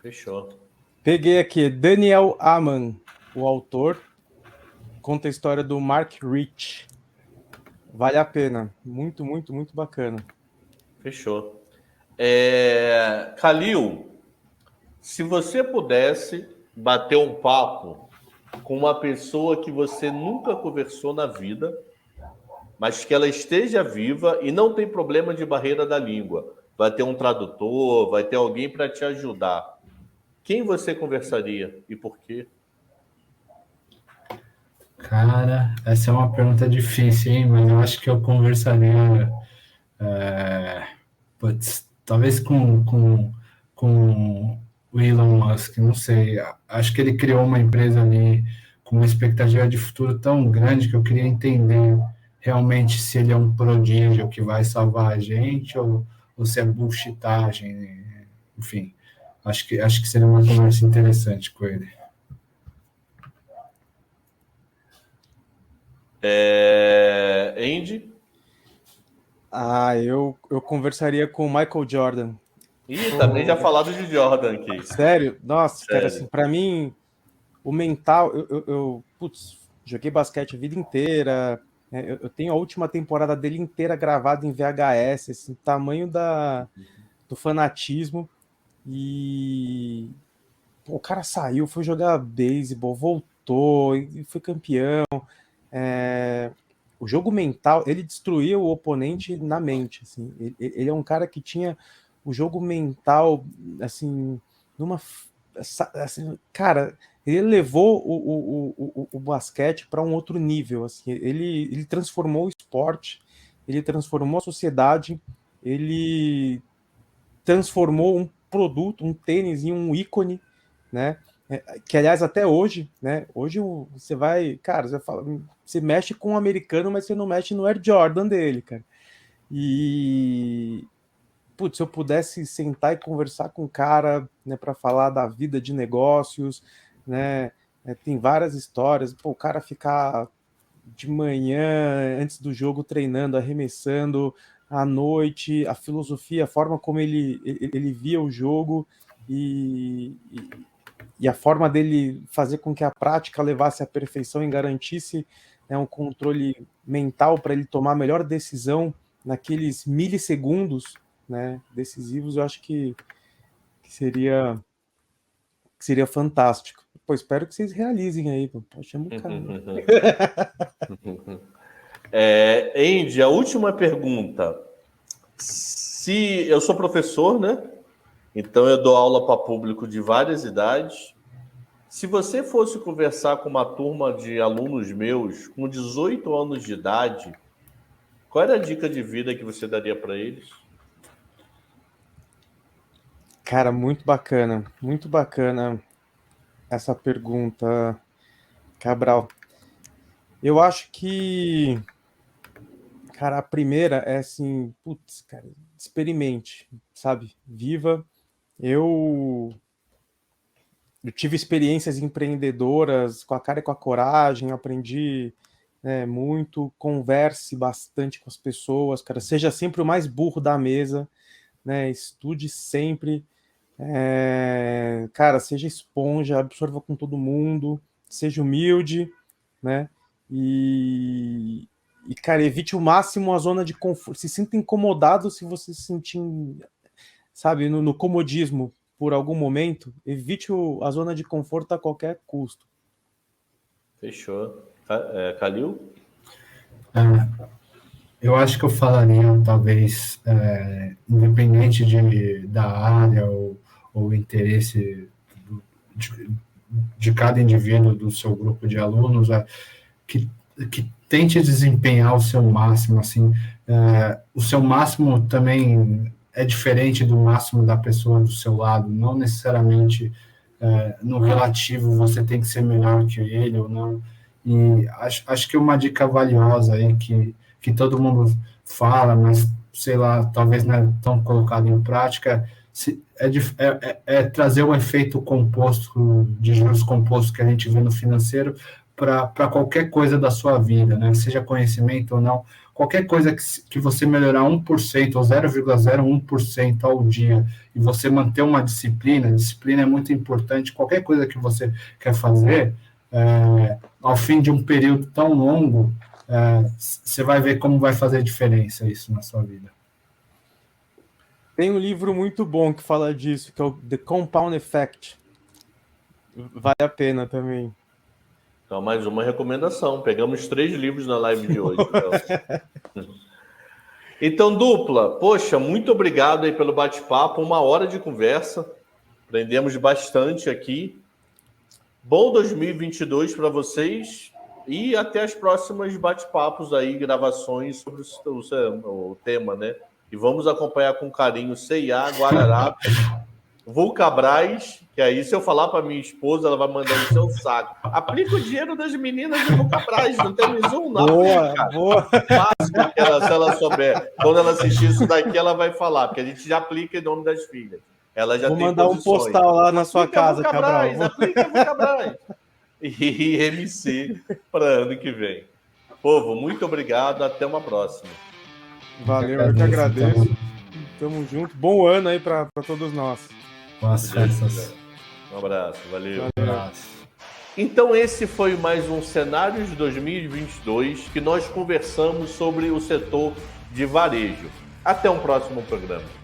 Fechou. Peguei aqui, Daniel Amann, o autor, conta a história do Mark Rich. Vale a pena. Muito, muito, muito bacana. Fechou. Kalil, se você pudesse bater um papo com uma pessoa que você nunca conversou na vida, mas que ela esteja viva e não tem problema de barreira da língua, vai ter um tradutor, vai ter alguém para te ajudar, quem você conversaria e por quê? Cara, essa é uma pergunta difícil, hein? Mas eu acho que eu conversaria, talvez com o Elon Musk, não sei. Acho que ele criou uma empresa ali com uma expectativa de futuro tão grande que eu queria entender realmente se ele é um prodígio que vai salvar a gente ou se é bullshitagem, né? Enfim, acho que seria uma conversa interessante com ele. Andy? Eu conversaria com o Michael Jordan. Também já falado de Jordan aqui. Sério? Nossa, Sério. cara, assim, pra mim, o mental, joguei basquete a vida inteira, né? Eu tenho a última temporada dele inteira gravada em VHS, assim, tamanho do fanatismo, e o cara saiu, foi jogar beisebol, voltou e foi campeão. O jogo mental, ele destruía o oponente na mente, assim. Ele é um cara que tinha o jogo mental, assim, assim, cara, ele levou o basquete para um outro nível, assim. Ele transformou o esporte, ele transformou a sociedade, ele transformou um produto, um tênis em um ícone, né? Que aliás até hoje, né? Hoje você vai, cara, você mexe com um americano, mas você não mexe no Air Jordan dele, cara. E putz, se eu pudesse sentar e conversar com o cara, né, para falar da vida de negócios, né? Tem várias histórias. Pô, o cara ficar de manhã antes do jogo treinando, arremessando, à noite, a filosofia, a forma como ele via o jogo e a forma dele fazer com que a prática levasse à perfeição e garantisse, né, um controle mental para ele tomar a melhor decisão naqueles milissegundos, né, decisivos, eu acho que seria fantástico. Pô, espero que vocês realizem aí. Pô, chama o cara. Andy, a última pergunta. Se eu sou professor, né? Então eu dou aula para público de várias idades. Se você fosse conversar com uma turma de alunos meus com 18 anos de idade, qual era a dica de vida que você daria para eles? Cara, muito bacana essa pergunta, Cabral. Eu acho que, cara, a primeira é assim, putz, cara, experimente, sabe? Viva. Eu tive experiências empreendedoras com a cara e com a coragem, aprendi, né, muito, converse bastante com as pessoas, cara, seja sempre o mais burro da mesa, né, estude sempre, cara, seja esponja, absorva com todo mundo, seja humilde, né, e cara, evite o máximo a zona de conforto, se sinta incomodado se você se sentir, sabe, no comodismo, por algum momento, evite a zona de conforto a qualquer custo. Fechou. Calil? Eu acho que eu falaria, talvez, independente da área ou interesse de cada indivíduo do seu grupo de alunos, que tente desempenhar o seu máximo, assim, o seu máximo também é diferente do máximo da pessoa do seu lado, não necessariamente no relativo você tem que ser melhor que ele ou não, e acho que uma dica valiosa aí que todo mundo fala, mas, sei lá, talvez não é tão colocado em prática, trazer o efeito composto, de juros compostos que a gente vê no financeiro para qualquer coisa da sua vida, né? Seja conhecimento ou não, qualquer coisa que você melhorar 1% ou 0,01% ao dia e você manter uma disciplina é muito importante, qualquer coisa que você quer fazer, ao fim de um período tão longo, você vai ver como vai fazer diferença isso na sua vida. Tem um livro muito bom que fala disso, que é o The Compound Effect. Vale a pena também. Então, mais uma recomendação. Pegamos 3 livros na live de hoje. Então, dupla, poxa, muito obrigado aí pelo bate-papo. 1 hora de conversa. Aprendemos bastante aqui. Bom 2022 para vocês. E até as próximas bate-papos aí, gravações sobre o tema, né? E vamos acompanhar com carinho C&A, Guararapes, Vulcabras, que aí se eu falar para minha esposa, ela vai mandar no seu saco. Aplica o dinheiro das meninas de Vulcabras, não tem nenhum não. Boa. Fácil, se ela souber. Quando ela assistir isso daqui, ela vai falar, porque a gente já aplica em nome das filhas. Ela já Vou tem mandar posições. Um postal lá na sua casa, Cabral. Aplica Vulcabras. E MC para ano que vem. Povo, muito obrigado. Até uma próxima. Valeu, eu que agradeço. Tamo junto. Bom ano aí para todos nós. Boas festas. Um abraço. Valeu. Um abraço. Então esse foi mais um Cenários 2022 que nós conversamos sobre o setor de varejo. Até um próximo programa.